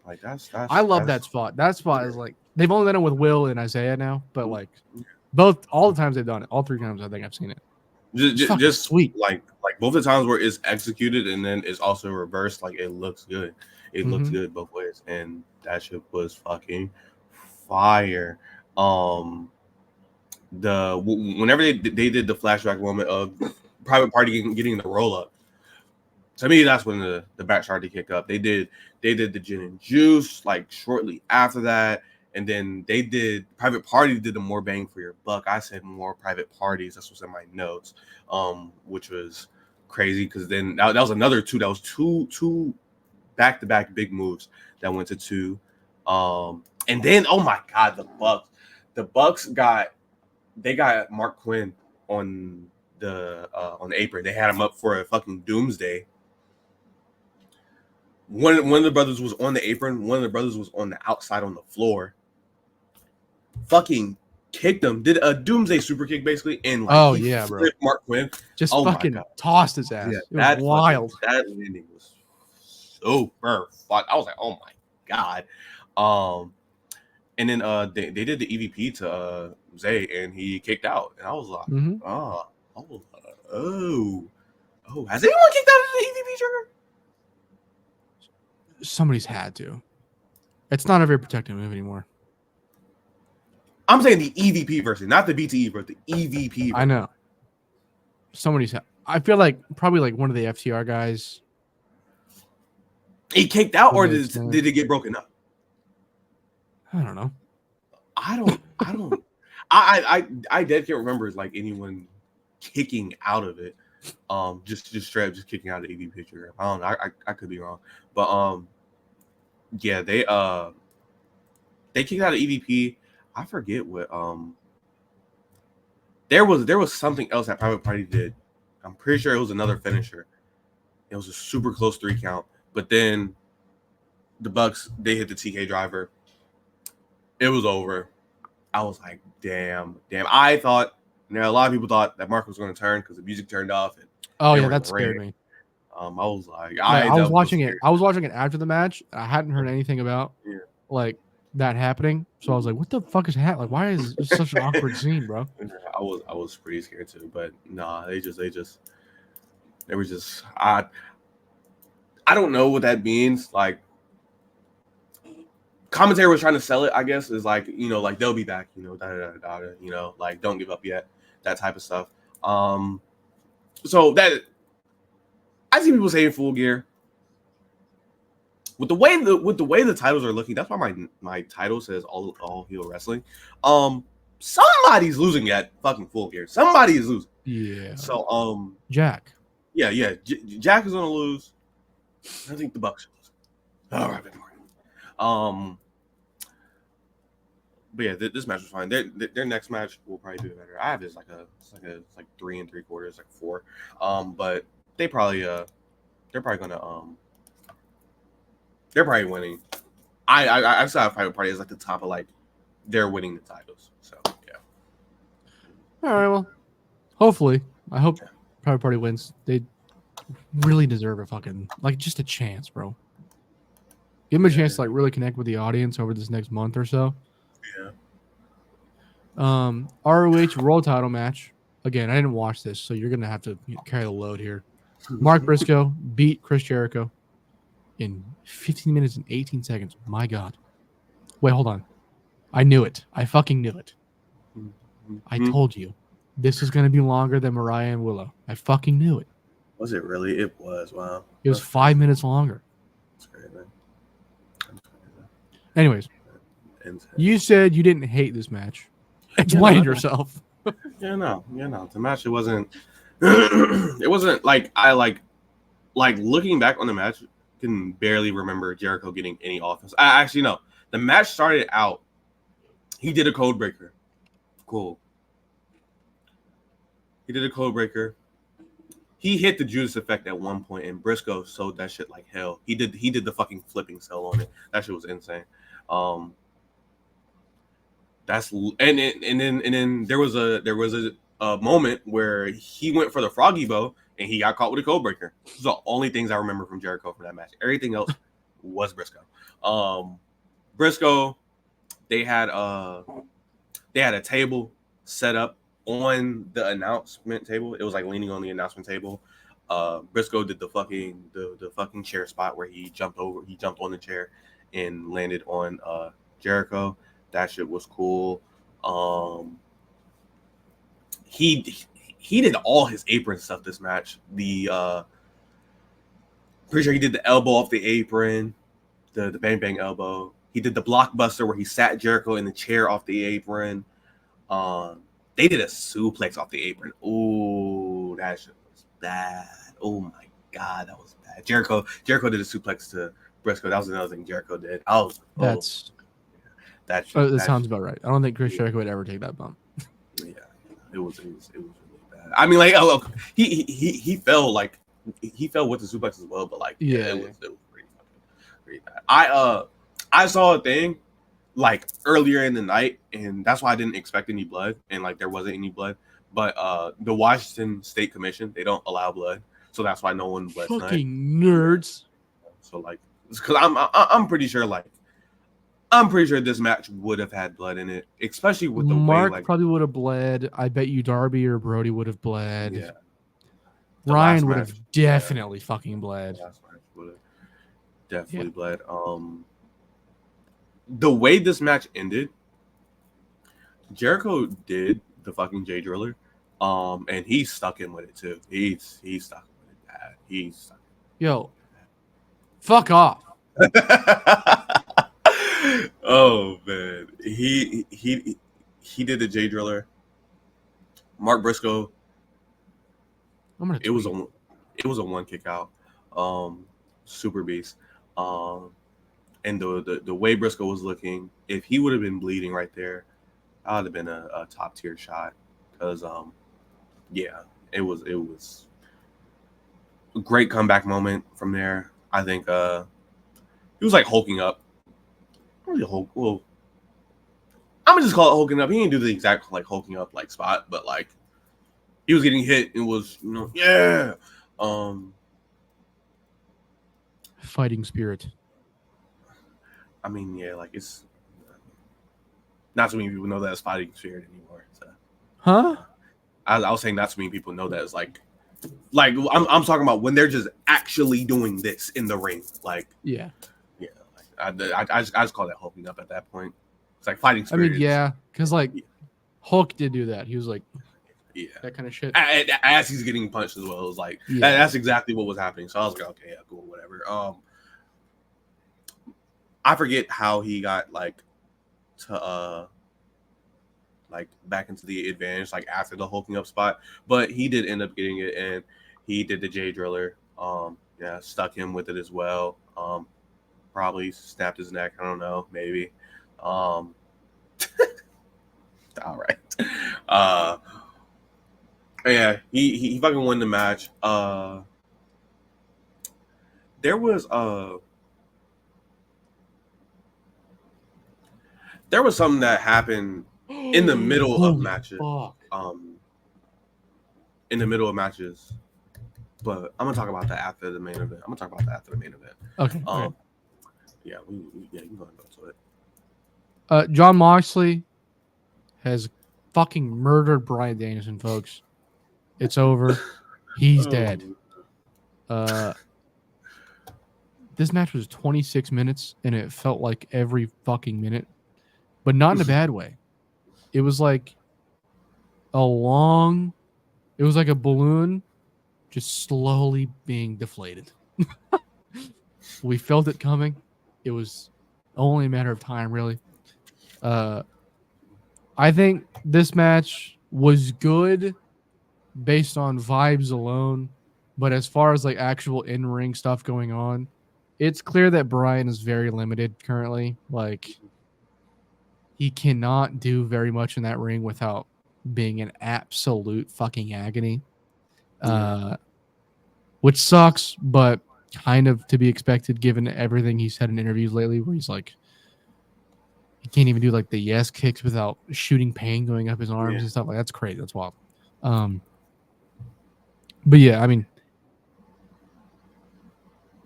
Speaker 2: Like that's
Speaker 1: I love that spot. That spot is like they've only done it with Will and Isaiah now, but like all the times they've done it, all 3 times I think I've seen it.
Speaker 2: Just
Speaker 1: sweet.
Speaker 2: Like both the times where it's executed and then it's also reversed, like it looks good. It looks good both ways, and that shit was fucking fire. Whenever they did the flashback moment of Private Party getting the roll up, to me that's when the back started to kick up. They did the gin and juice like shortly after that, and then they did Private Party did the more bang for your buck. I said more private parties. That's what's in my notes, which was crazy because then that was another two. That was two back-to-back big moves that went to 2. And then oh my god, the Bucks got Mark Quinn on the apron. They had him up for a fucking doomsday. One of the brothers was on the apron. One of the brothers was on the outside on the floor. Fucking kicked him. Did a doomsday super kick basically, and like
Speaker 1: bro.
Speaker 2: Mark Quinn
Speaker 1: just fucking tossed his ass. Yeah, it was wild.
Speaker 2: That landing was super fun. I was like, oh my god. And then they did the EVP to Zay, and he kicked out, and I was like, oh, has anyone kicked out of the EVP trigger?
Speaker 1: Somebody's had to. It's not a very protected move anymore.
Speaker 2: I'm saying the EVP version, not the BTE, but the EVP version.
Speaker 1: I know. Somebody's had. I feel like probably like one of the FTR guys.
Speaker 2: He kicked out, or did it get broken up?
Speaker 1: I don't know.
Speaker 2: I don't. I dead can't remember like anyone kicking out of it. Just straight up just kicking out of the EVP trigger. I don't know. I could be wrong, but yeah, they kicked out of EVP. I forget what there was something else that Private Party did. I'm pretty sure it was another finisher. It was a super close 3 count, but then the Bucks, they hit the TK driver. It was over. I was like, damn. I thought, a lot of people thought that Mark was going to turn because the music turned off. And
Speaker 1: Oh
Speaker 2: they
Speaker 1: yeah,
Speaker 2: were in
Speaker 1: that
Speaker 2: the ring.
Speaker 1: scared me.
Speaker 2: I was like,
Speaker 1: I was watching
Speaker 2: scared.
Speaker 1: it. I was watching it after the match. I hadn't heard anything about like that happening, so I was like, "What the fuck is happening? Like, why is this such an awkward scene, bro?"
Speaker 2: I was pretty scared too, but nah, they were just I don't know what that means. Like, commentary was trying to sell it, I guess, is like, like they'll be back, like don't give up yet, that type of stuff. So that I see people saying Full Gear. With the way the titles are looking, that's why my title says all heel wrestling. Somebody's losing at fucking Full Gear. Somebody is losing.
Speaker 1: Yeah.
Speaker 2: So
Speaker 1: Jack.
Speaker 2: Yeah. Jack is gonna lose. I think the Bucks are losing. All right, but yeah, this match was fine. Their next match will probably be better. I have this like 3 3/4, like 4. But they're probably winning. I saw a Private Party as like the top of like they're winning the titles. So yeah.
Speaker 1: All right, well, hopefully, I hope Private Party wins. They really deserve a fucking just a chance, bro. Give them a chance to really connect with the audience over this next month or so.
Speaker 2: Yeah.
Speaker 1: ROH World Title match. Again, I didn't watch this, so you're gonna have to carry the load here. Mark Briscoe beat Chris Jericho in 15 minutes and 18 seconds. My God. Wait, hold on. I knew it. I fucking knew it. I told you. This is going to be longer than Mariah and Willow. I fucking knew it.
Speaker 2: Was it really? It was. Wow.
Speaker 1: It was 5 minutes longer.
Speaker 2: That's great, man.
Speaker 1: Anyways, you said you didn't hate this match. Explain yourself.
Speaker 2: No. The match, it wasn't it wasn't like I like looking back on the match, can barely remember Jericho getting any offense. I actually no. The match started out, he did a code breaker. Cool. He did a code breaker. He hit the Judas effect at one point, and Briscoe sold that shit like hell. He did the fucking flipping cell on it. That shit was insane. Then there was a moment where he went for the froggy bow and he got caught with a code breaker. Those are the only things I remember from Jericho from that match. Everything else was Briscoe. Briscoe, they had a table set up on the announcement table. It was like leaning on the announcement table. Briscoe did the fucking chair spot where he jumped on the chair and landed on Jericho. That shit was cool. He did all his apron stuff this match. Pretty sure he did the elbow off the apron, the bang bang elbow. He did the blockbuster where he sat Jericho in the chair off the apron. They did a suplex off the apron. Ooh, that shit was bad. Oh my God, that was bad. Jericho did a suplex to Briscoe. That was another thing Jericho did. That
Speaker 1: sounds about right. I don't think Chris Jericho would ever take that bump.
Speaker 2: Yeah, it was really bad. I mean, like, look, he fell with the suplex as well, but it was pretty bad. I saw a thing like earlier in the night, and that's why I didn't expect any blood, and like there wasn't any blood. But the Washington State Commission, they don't allow blood, so that's why no one bled tonight.
Speaker 1: Fucking nerds.
Speaker 2: So because I'm pretty sure this match would have had blood in it, especially with the
Speaker 1: Mark
Speaker 2: way
Speaker 1: probably would have bled. I bet you Darby or Brody would have bled.
Speaker 2: Yeah.
Speaker 1: Ryan would have definitely fucking bled.
Speaker 2: The last match would have definitely bled. The way this match ended, Jericho did the fucking J Driller, and he's stuck in with it too. He's stuck with it bad. He's stuck.
Speaker 1: Yo, fuck off.
Speaker 2: Oh man, he did the J Driller. Mark Briscoe. It was a one kick out. Super beast. And the way Briscoe was looking, if he would have been bleeding right there, that would have been a top tier shot. Because it was a great comeback moment from there. I think He was like hulking up. Really Hulk. Well, I'm gonna just call it hulking up. He didn't do the exact like hulking up like spot, but like he was getting hit and was yeah.
Speaker 1: Fighting spirit.
Speaker 2: I mean, yeah, like it's not so many people know that it's fighting spirit anymore. So.
Speaker 1: Huh?
Speaker 2: I was saying not so many people know that it's like I'm talking about when they're just actually doing this in the ring. Like
Speaker 1: yeah.
Speaker 2: Like, I just call that hulking up at that point. It's like fighting spirit.
Speaker 1: I mean, yeah, because like Hulk did do that. He was like, that kind of shit.
Speaker 2: As he's getting punched as well, it was like that's exactly what was happening. So I was like, okay, yeah, cool, whatever. I forget how he got like to like back into the advantage like after the hulking up spot, but he did end up getting it, and he did the J driller. Stuck him with it as well. Probably snapped his neck. I don't know, maybe. All right. Yeah, he fucking won the match. There was something that happened in the middle of matches.
Speaker 1: Fuck.
Speaker 2: In the middle of matches. But I'm gonna talk about that after the main event.
Speaker 1: Okay.
Speaker 2: Yeah, you can go into it.
Speaker 1: John Moxley has fucking murdered Bryan Danielson, folks. It's over. He's dead. This match was 26 minutes, and it felt like every fucking minute, but not in a bad way. It was like it was like a balloon just slowly being deflated. We felt it coming. It was only a matter of time, really. I think this match was good based on vibes alone, but as far as like actual in-ring stuff going on, it's clear that Bryan is very limited currently. Like, he cannot do very much in that ring without being an absolute fucking agony. Which sucks, but kind of to be expected given everything he's said in interviews lately, where he's like, he can't even do like the yes kicks without shooting pain going up his arms and stuff. Like, that's crazy. That's wild. But yeah, I mean,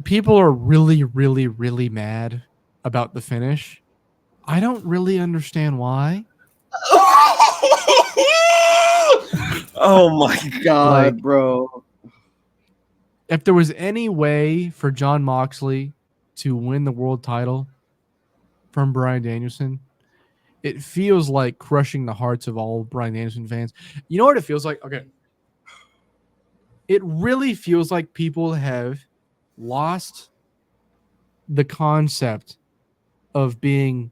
Speaker 1: people are really, really, really mad about the finish. I don't really understand why.
Speaker 3: Oh my god,
Speaker 1: like,
Speaker 3: bro.
Speaker 1: If there was any way for John Moxley to win the world title from Bryan Danielson, it feels like crushing the hearts of all Bryan Danielson fans. You know what it feels like? Okay. It really feels like people have lost the concept of being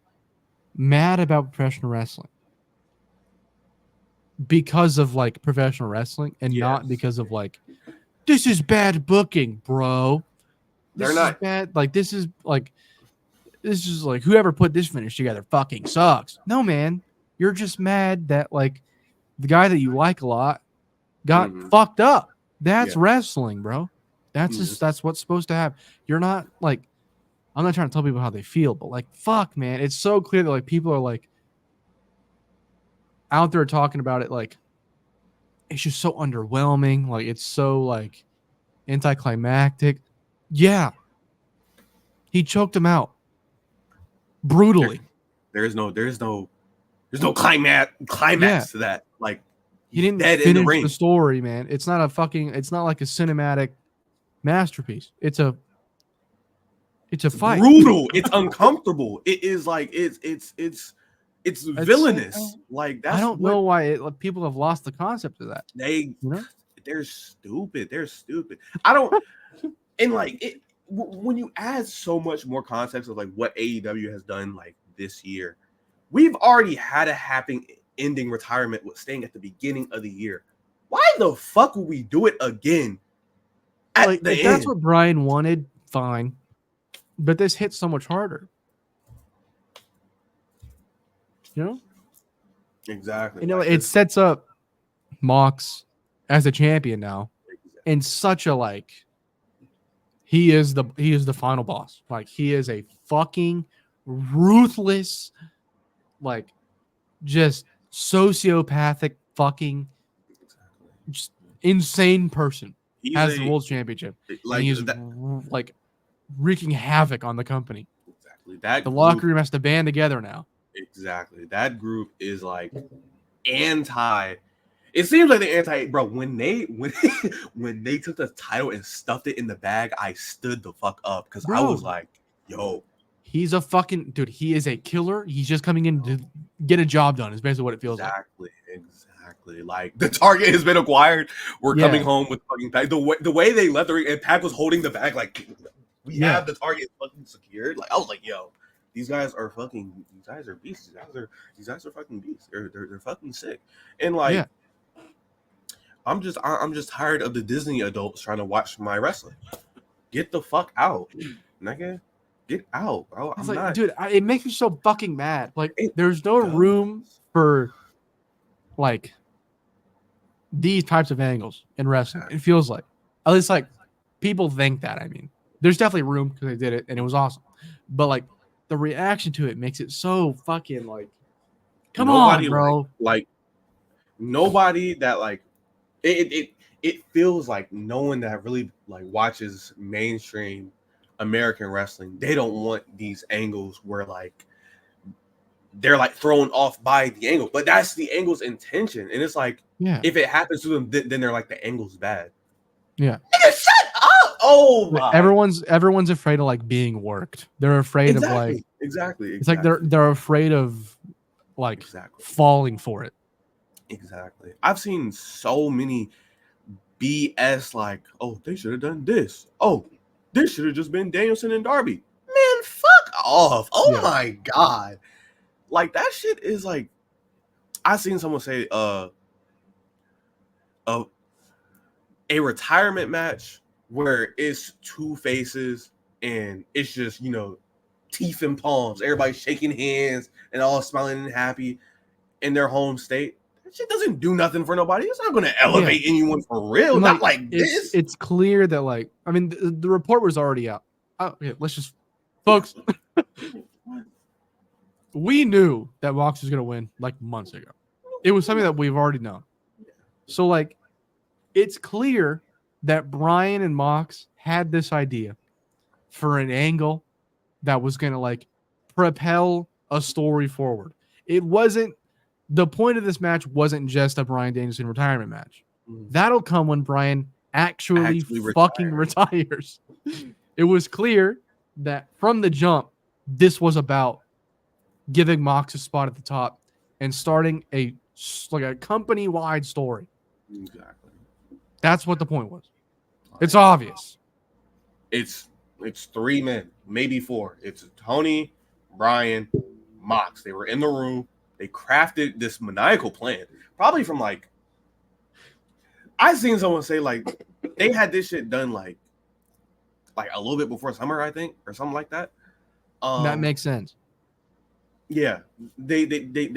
Speaker 1: mad about professional wrestling because of like professional wrestling and not because of like, this is bad booking, bro. This is bad. Like, this is like whoever put this finish together fucking sucks. No, man. You're just mad that like the guy that you like a lot got fucked up. That's wrestling, bro. That's just that's what's supposed to happen. You're not like, I'm not trying to tell people how they feel, but like, fuck, man. It's so clear that like people are like out there talking about it like it's just so underwhelming. Like, it's so like anticlimactic. Yeah. He choked him out brutally.
Speaker 2: There's no climax to that. Like,
Speaker 1: he didn't finish the story, man. It's not like a cinematic masterpiece. It's a fight.
Speaker 2: Brutal. It's uncomfortable. It is like it's villainous. Like, that's,
Speaker 1: I don't know why people have lost the concept of that.
Speaker 2: They're stupid. I don't and like it when you add so much more context of like what AEW has done like this year, we've already had a happy ending retirement with staying at the beginning of the year. Why the fuck would we do it again?
Speaker 1: If that's what Bryan wanted, fine. But this hits so much harder. You know?
Speaker 2: Exactly.
Speaker 1: You know, it sets up Mox as a champion now in such a like he is the final boss. Like he is a fucking ruthless, like just sociopathic fucking just insane person.
Speaker 2: He's
Speaker 1: Has the world championship, and
Speaker 2: like
Speaker 1: he's
Speaker 2: that.
Speaker 1: like wreaking havoc on the company.
Speaker 2: Exactly. That
Speaker 1: The
Speaker 2: group,
Speaker 1: locker room has to band together now.
Speaker 2: exactly. That group is like anti. It seems like the anti, bro. When they when they took the title and stuffed it in the bag, I stood the fuck up because I was like, yo,
Speaker 1: he's a fucking dude. He is a killer. He's just coming in to get a job done. Is basically what it feels like.
Speaker 2: Exactly. Like the target has been acquired. We're coming home with fucking Pac. The way they left the ring and Pac was holding the bag like we have the target fucking secured. Like I was like, yo, these guys are beasts. These guys are fucking beasts. They're fucking sick. And like I'm just tired of the Disney adults trying to watch my wrestling. Get the fuck out, nigga. Get out, bro.
Speaker 1: It's like, dude, it makes me so fucking mad. Like, there's no
Speaker 2: does.
Speaker 1: room for like these types of angles in wrestling. It feels like, at least like people think that. I mean, there's definitely room because they did it and it was awesome, but like the reaction to it makes it so fucking like, come on, bro.
Speaker 2: Like nobody that like it feels like no one that really like watches mainstream American wrestling, they don't want these angles where like they're like thrown off by the angle, but that's the angle's intention. And it's like, if it happens to them, then they're like the angle's bad.
Speaker 1: Yeah.
Speaker 2: Shut up! Oh my!
Speaker 1: Everyone's afraid of like being worked. They're afraid of like
Speaker 2: exactly.
Speaker 1: It's like they're afraid of like falling for it.
Speaker 2: Exactly. I've seen so many BS like, oh, they should have done this. Oh, this should have just been Danielson and Darby. Man, fuck off. Oh my God. Like that shit is like, I seen someone say a retirement match where it's two faces and it's just, you know, teeth and palms, everybody shaking hands and all smiling and happy in their home state. That shit doesn't do nothing for nobody. It's not going to elevate anyone for real.
Speaker 1: And
Speaker 2: not like this.
Speaker 1: It's clear that like, I mean, the report was already out. Oh, yeah, let's just, folks. We knew that Mox was going to win like months ago. It was something that we've already known. So like, it's clear that Brian and Mox had this idea for an angle that was going to like propel a story forward. It wasn't, the point of this match wasn't just a Bryan Danielson retirement match. That'll come when Brian actually fucking retires. It was clear that from the jump, this was about giving Mox a spot at the top and starting a company-wide story.
Speaker 2: Exactly.
Speaker 1: That's what the point was. It's obvious.
Speaker 2: It's three men, maybe four. It's Tony, Brian, Mox. They were in the room. They crafted this maniacal plan. Probably from like, I seen someone say like they had this shit done like a little bit before summer, I think, or something like that.
Speaker 1: That makes sense.
Speaker 2: Yeah, they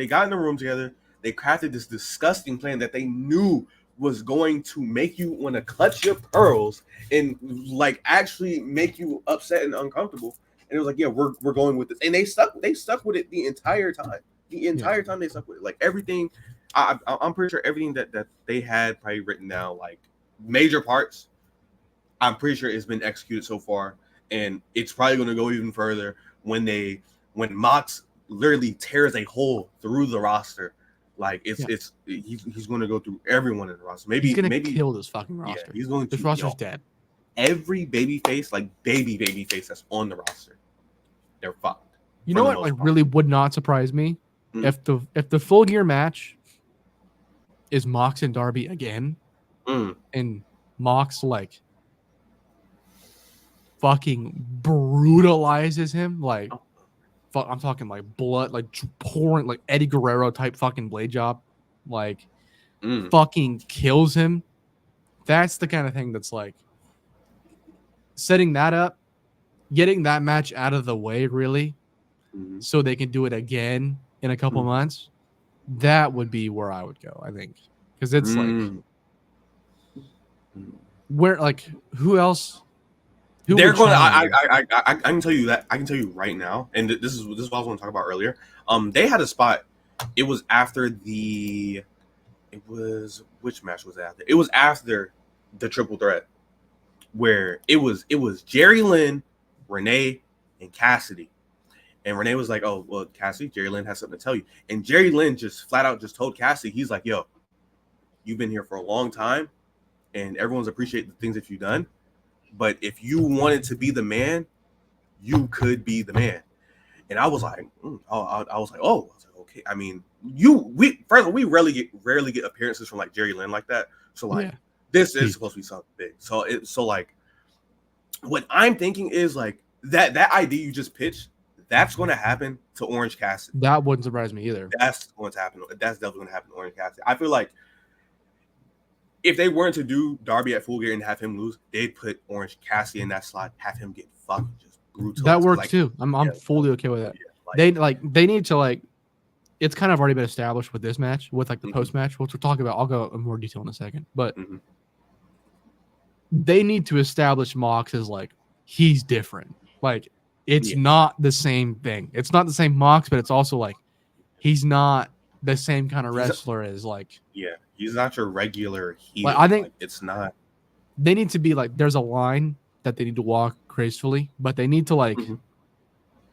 Speaker 2: got in the room together. They crafted this disgusting plan that they knew was going to make you want to clutch your pearls and like actually make you upset and uncomfortable. And it was like, yeah, we're going with this, and they stuck with it the entire time. The entire time they stuck with it. Like everything, I'm pretty sure everything that they had probably written down, like major parts, I'm pretty sure it's been executed so far, and it's probably going to go even further when Mox literally tears a hole through the roster. Like he's going to go through everyone in the roster. Maybe
Speaker 1: kill this fucking roster.
Speaker 2: Yeah, he's going to.
Speaker 1: This roster's dead.
Speaker 2: Every baby face that's on the roster, they're fucked.
Speaker 1: You know what? Like really would not surprise me if the full gear match is Mox and Darby again, and Mox like fucking brutalizes him like. I'm talking like blood, like pouring, like Eddie Guerrero type fucking blade job, like fucking kills him. That's the kind of thing that's like setting that up, getting that match out of the way, really, so they can do it again in a couple months. That would be where I would go, I think, because it's like where, like, who else
Speaker 2: They're
Speaker 1: would
Speaker 2: going.
Speaker 1: challenge you?
Speaker 2: I can tell you that. I can tell you right now, and this is what I was going to talk about earlier. They had a spot. It was after the. It was which match was after? It was after the triple threat, where it was Jerry Lynn, Renee, and Cassidy. And Renee was like, "Oh well, Cassidy, Jerry Lynn has something to tell you." And Jerry Lynn just flat out just told Cassidy, he's like, "Yo, you've been here for a long time, and everyone's appreciated the things that you've done. But if you wanted to be the man, you could be the man." And I was like, I was like, okay. I mean, we rarely get appearances from like Jerry Lynn like that. So like, this is supposed to be something big. So like, what I'm thinking is like that idea you just pitched, that's going to happen to Orange Cassidy.
Speaker 1: That wouldn't surprise me either.
Speaker 2: That's going to happen. That's definitely going to happen to Orange Cassidy. I feel like if they weren't to do Darby at Full Gear and have him lose, they'd put Orange Cassidy in that slot, have him get fucking just brutal.
Speaker 1: That works too. I'm fully okay with that. They need to like. It's kind of already been established with this match, with like the post match, which we'll talk about. I'll go in more detail in a second, but they need to establish Mox as like he's different. Like it's not the same thing. It's not the same Mox, but it's also like he's not the same kind of wrestler as like. Yeah,
Speaker 2: he's not your regular heel.
Speaker 1: Like, I think
Speaker 2: it's not.
Speaker 1: They need to be like there's a line that they need to walk gracefully, but they need to like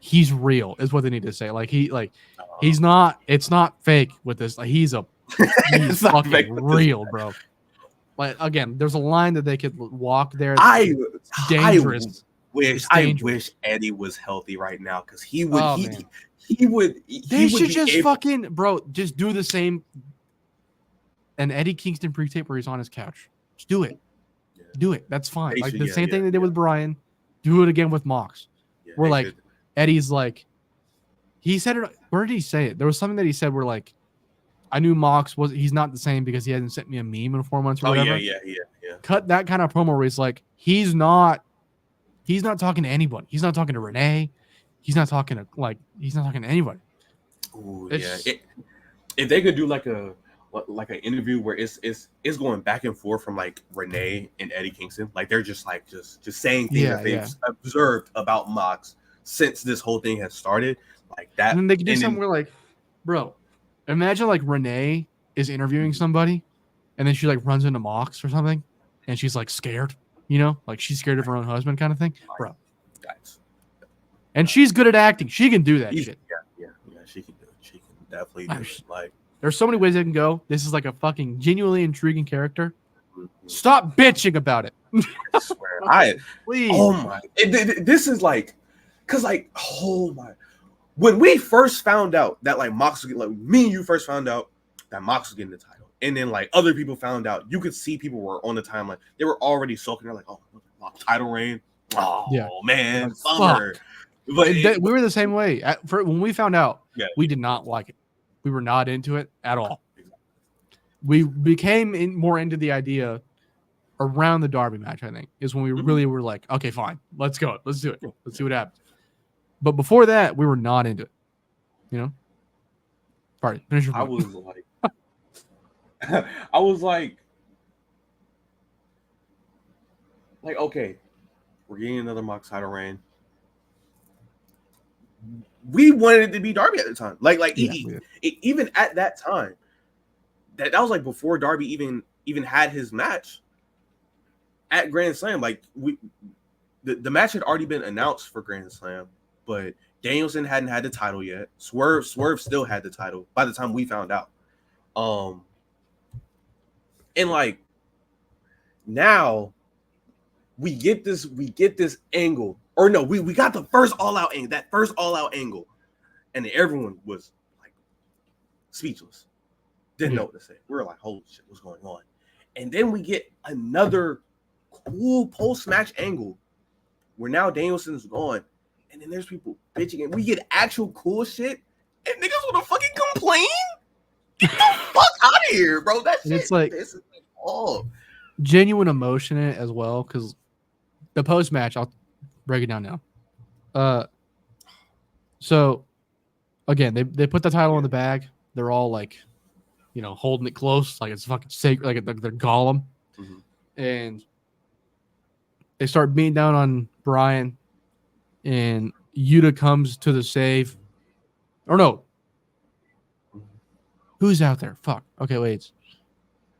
Speaker 1: he's real is what they need to say. Like he's not. It's not fake with this. Like he's fucking real, bro. Like again, there's a line that they could walk there. Dangerous.
Speaker 2: I wish Eddie was healthy right now because he would. They
Speaker 1: should just fucking just do the same. An Eddie Kingston pre-tape where he's on his couch. Just do it. Yeah. Do it. That's fine. Like the same thing they did with Brian. Do it again with Mox. Yeah, where like Eddie's like, he said it. Where did he say it? There was something that he said where like, I knew Mox he's not the same because he hasn't sent me a meme in 4 months or whatever.
Speaker 2: Yeah.
Speaker 1: Cut that kind of promo where he's like, he's not talking to anybody. He's not talking to Renee. He's not talking to anybody.
Speaker 2: Ooh, yeah. If they could do like an interview where it's going back and forth from like Renee and Eddie Kingston, like they're just saying things that they've observed about Mox since this whole thing has started, like that.
Speaker 1: And then they could do something where like, bro, imagine like Renee is interviewing somebody, and then she like runs into Mox or something, and she's like scared, like she's scared of her own husband, kind of thing, bro. Guys, and she's good at acting. She can do that shit.
Speaker 2: Yeah. She can do it. She can definitely do it. Like.
Speaker 1: There's so many ways they can go. This is like a fucking genuinely intriguing character. Stop bitching about it.
Speaker 2: I swear. Please. Oh my. This is like, because like, oh my. When we first found out that like Mox was like me and you first found out that Mox was getting the title, and then like other people found out, you could see people were on the timeline. They were already soaking. They're like, oh, title reign. Oh man, bummer.
Speaker 1: But we were the same way. When we found out, we did not like it. We were not into it at all. We became more into the idea around the Darby match, I think, is when we really were like, okay, fine, let's go. Let's do it. Let's see what happens. But before that, we were not into it. Sorry, finish your point.
Speaker 2: I was like, okay, we're getting another Mox title reign. We wanted it to be Darby at the time. Even at that time, that was like before Darby even had his match at Grand Slam. Like the match had already been announced for Grand Slam, but Danielson hadn't had the title yet. Swerve still had the title by the time we found out. And like now we get this angle. Or no, we got the first all-out angle, that first all-out angle, and everyone was like speechless. Didn't know what to say. We were like, holy shit, what's going on? And then we get another cool post-match angle where now Danielson's gone, and then there's people bitching, and we get actual cool shit, and niggas want to fucking complain? Get the fuck out of here, bro. That shit,
Speaker 1: it's like genuine emotion in it as well, because the post-match, I'll break it down now. So again, they put the title in the bag. They're all like, holding it close, like it's fucking sacred, like they're Gollum. And They start beating down on Brian, and Yuta comes to the save. Or no. Who's out there? Fuck. Okay, wait.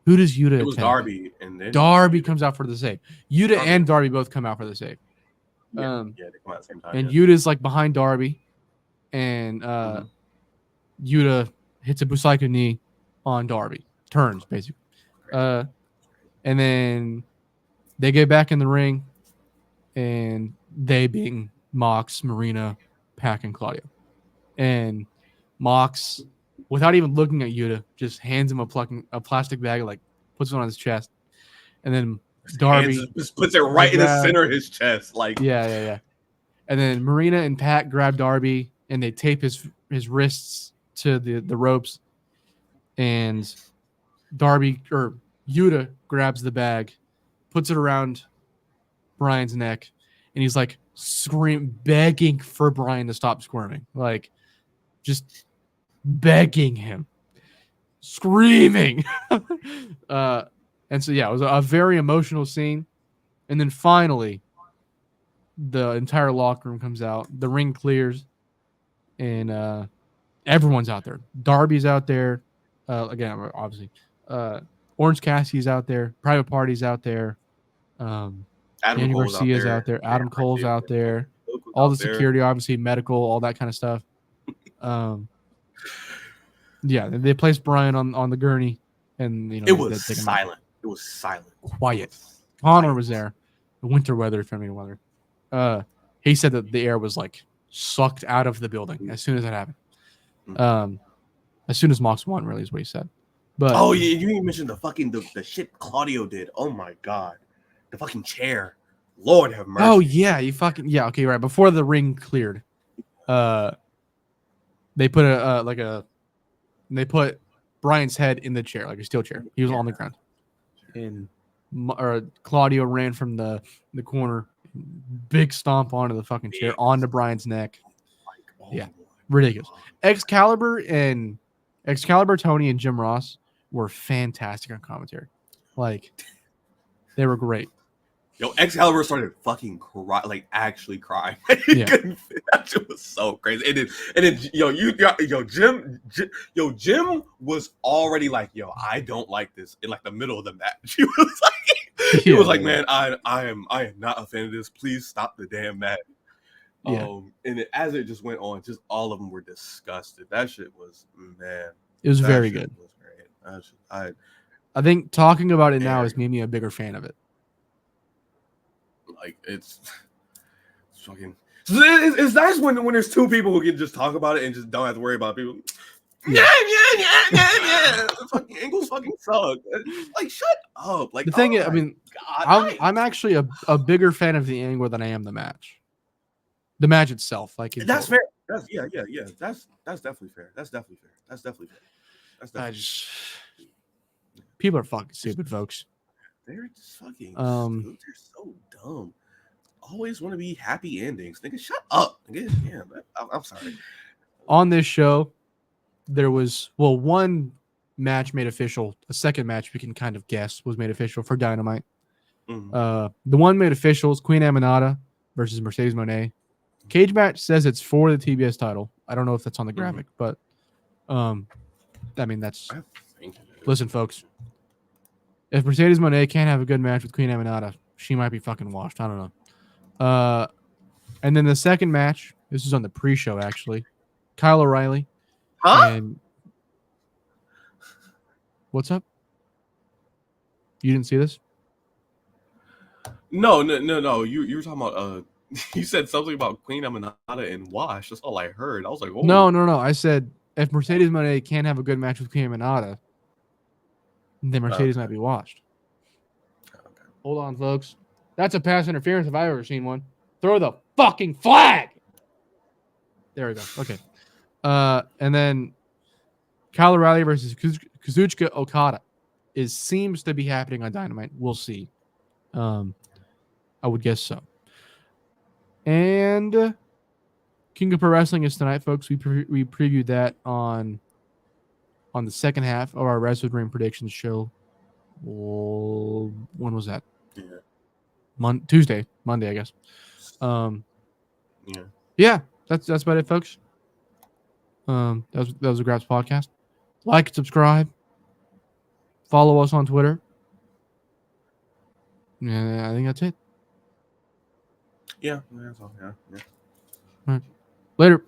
Speaker 1: Who does Yuta
Speaker 2: It was
Speaker 1: attack?
Speaker 2: Darby, and then
Speaker 1: Darby comes out for the save. Yuta
Speaker 2: Darby.
Speaker 1: and Darby both come out for the save.
Speaker 2: Yeah, they come out at the same time.
Speaker 1: And
Speaker 2: yeah.
Speaker 1: Yuta's like behind Darby, and Yuta hits a Busaiku knee on Darby. Turns, basically. And then they get back in the ring, and they being Mox, Marina, Pac, and Claudio. And Mox, without even looking at Yuta, just hands him a plastic bag, like puts it on his chest. And then Darby
Speaker 2: just puts it right in the center of his chest. Like
Speaker 1: yeah. And then Marina and Pat grab Darby, and they tape his wrists to the ropes. And Darby or Yuta grabs the bag, puts it around Brian's neck, and he's like begging for Brian to stop squirming, like just begging him, screaming. And so yeah, it was a very emotional scene. And then finally, the entire locker room comes out, the ring clears, and everyone's out there. Darby's out there, again, obviously. Orange Cassidy's out there. Private Party's out there. Andy Garcia's out there. Adam Cole's out there. All the security, obviously, medical, all that kind of stuff. Yeah, they placed Brian on the gurney, and
Speaker 2: it was silent. It was silent.
Speaker 1: Quiet. Connor was there. The winter weather, filming weather. He said that the air was like sucked out of the building as soon as that happened. As soon as Mox won, really, is what he said. But
Speaker 2: oh yeah, you didn't mention the shit Claudio did. Oh my god, the fucking chair. Lord have mercy.
Speaker 1: Oh yeah, okay, right. Before the ring cleared, they put they put Brian's head in the chair, like a steel chair. He was on the ground, and Claudio ran from the corner, big stomp onto the fucking chair, onto Brian's neck. Yeah, ridiculous. Excalibur, Tony, and Jim Ross were fantastic on commentary. Like, they were great.
Speaker 2: Yo, Excalibur started fucking actually crying.
Speaker 1: Yeah.
Speaker 2: That shit was so crazy. And then Jim was already like, yo, I don't like this in like the middle of the match. He was like, man, I am not a fan of this. Please stop the damn match.
Speaker 1: Yeah.
Speaker 2: And as it just went on, just all of them were disgusted. That shit was, man.
Speaker 1: It was very good.
Speaker 2: Was great.
Speaker 1: I think talking about it now has made me a bigger fan of it.
Speaker 2: Like it's fucking. It's nice when there's two people who can just talk about it and just don't have to worry about people. Yeah. Fucking angles fucking suck. Like shut up. Like
Speaker 1: the thing is, I mean,
Speaker 2: God,
Speaker 1: I'm actually a bigger fan of the angle than I am the match. The match itself, like
Speaker 2: that's fair. That's yeah. That's definitely fair. That's definitely fair.
Speaker 1: People are fucking stupid, folks.
Speaker 2: They're just fucking. They're so dumb. Always want to be happy endings. Nigga, shut up. Nigga, yeah, I'm sorry.
Speaker 1: On this show, there was one match made official. A second match we can kind of guess was made official for Dynamite. Mm-hmm. The one made official is Queen Aminata versus Mercedes Moné. Cage match says it's for the TBS title. I don't know if that's on the graphic, but I mean that's. Listen, folks. If Mercedes Moné can't have a good match with Queen Aminata, she might be fucking washed. I don't know. And then the second match, this is on the pre-show actually. Kyle O'Reilly.
Speaker 2: Huh?
Speaker 1: And what's up? You didn't see this?
Speaker 2: No. You were talking about you said something about Queen Aminata and Wash. That's all I heard. I was like, oh.
Speaker 1: No. I said if Mercedes Moné can't have a good match with Queen Aminata, then Mercedes might be washed.
Speaker 2: Okay.
Speaker 1: Hold on, folks. That's a pass interference if I've ever seen one. Throw the fucking flag. There we go. Okay. And then Kyle O'Reilly versus Kazuchika Okada seems to be happening on Dynamite. We'll see. I would guess so. And King of Pro Wrestling is tonight, folks. We previewed that on the second half of our WrestleDream predictions show. When was that?
Speaker 2: Yeah.
Speaker 1: Tuesday, Monday, I guess. Yeah, that's about it, folks. That was a Graps podcast. Like and subscribe. Follow us on Twitter. Yeah, I think that's it.
Speaker 2: Yeah, that's all. Yeah.
Speaker 1: All right. Later.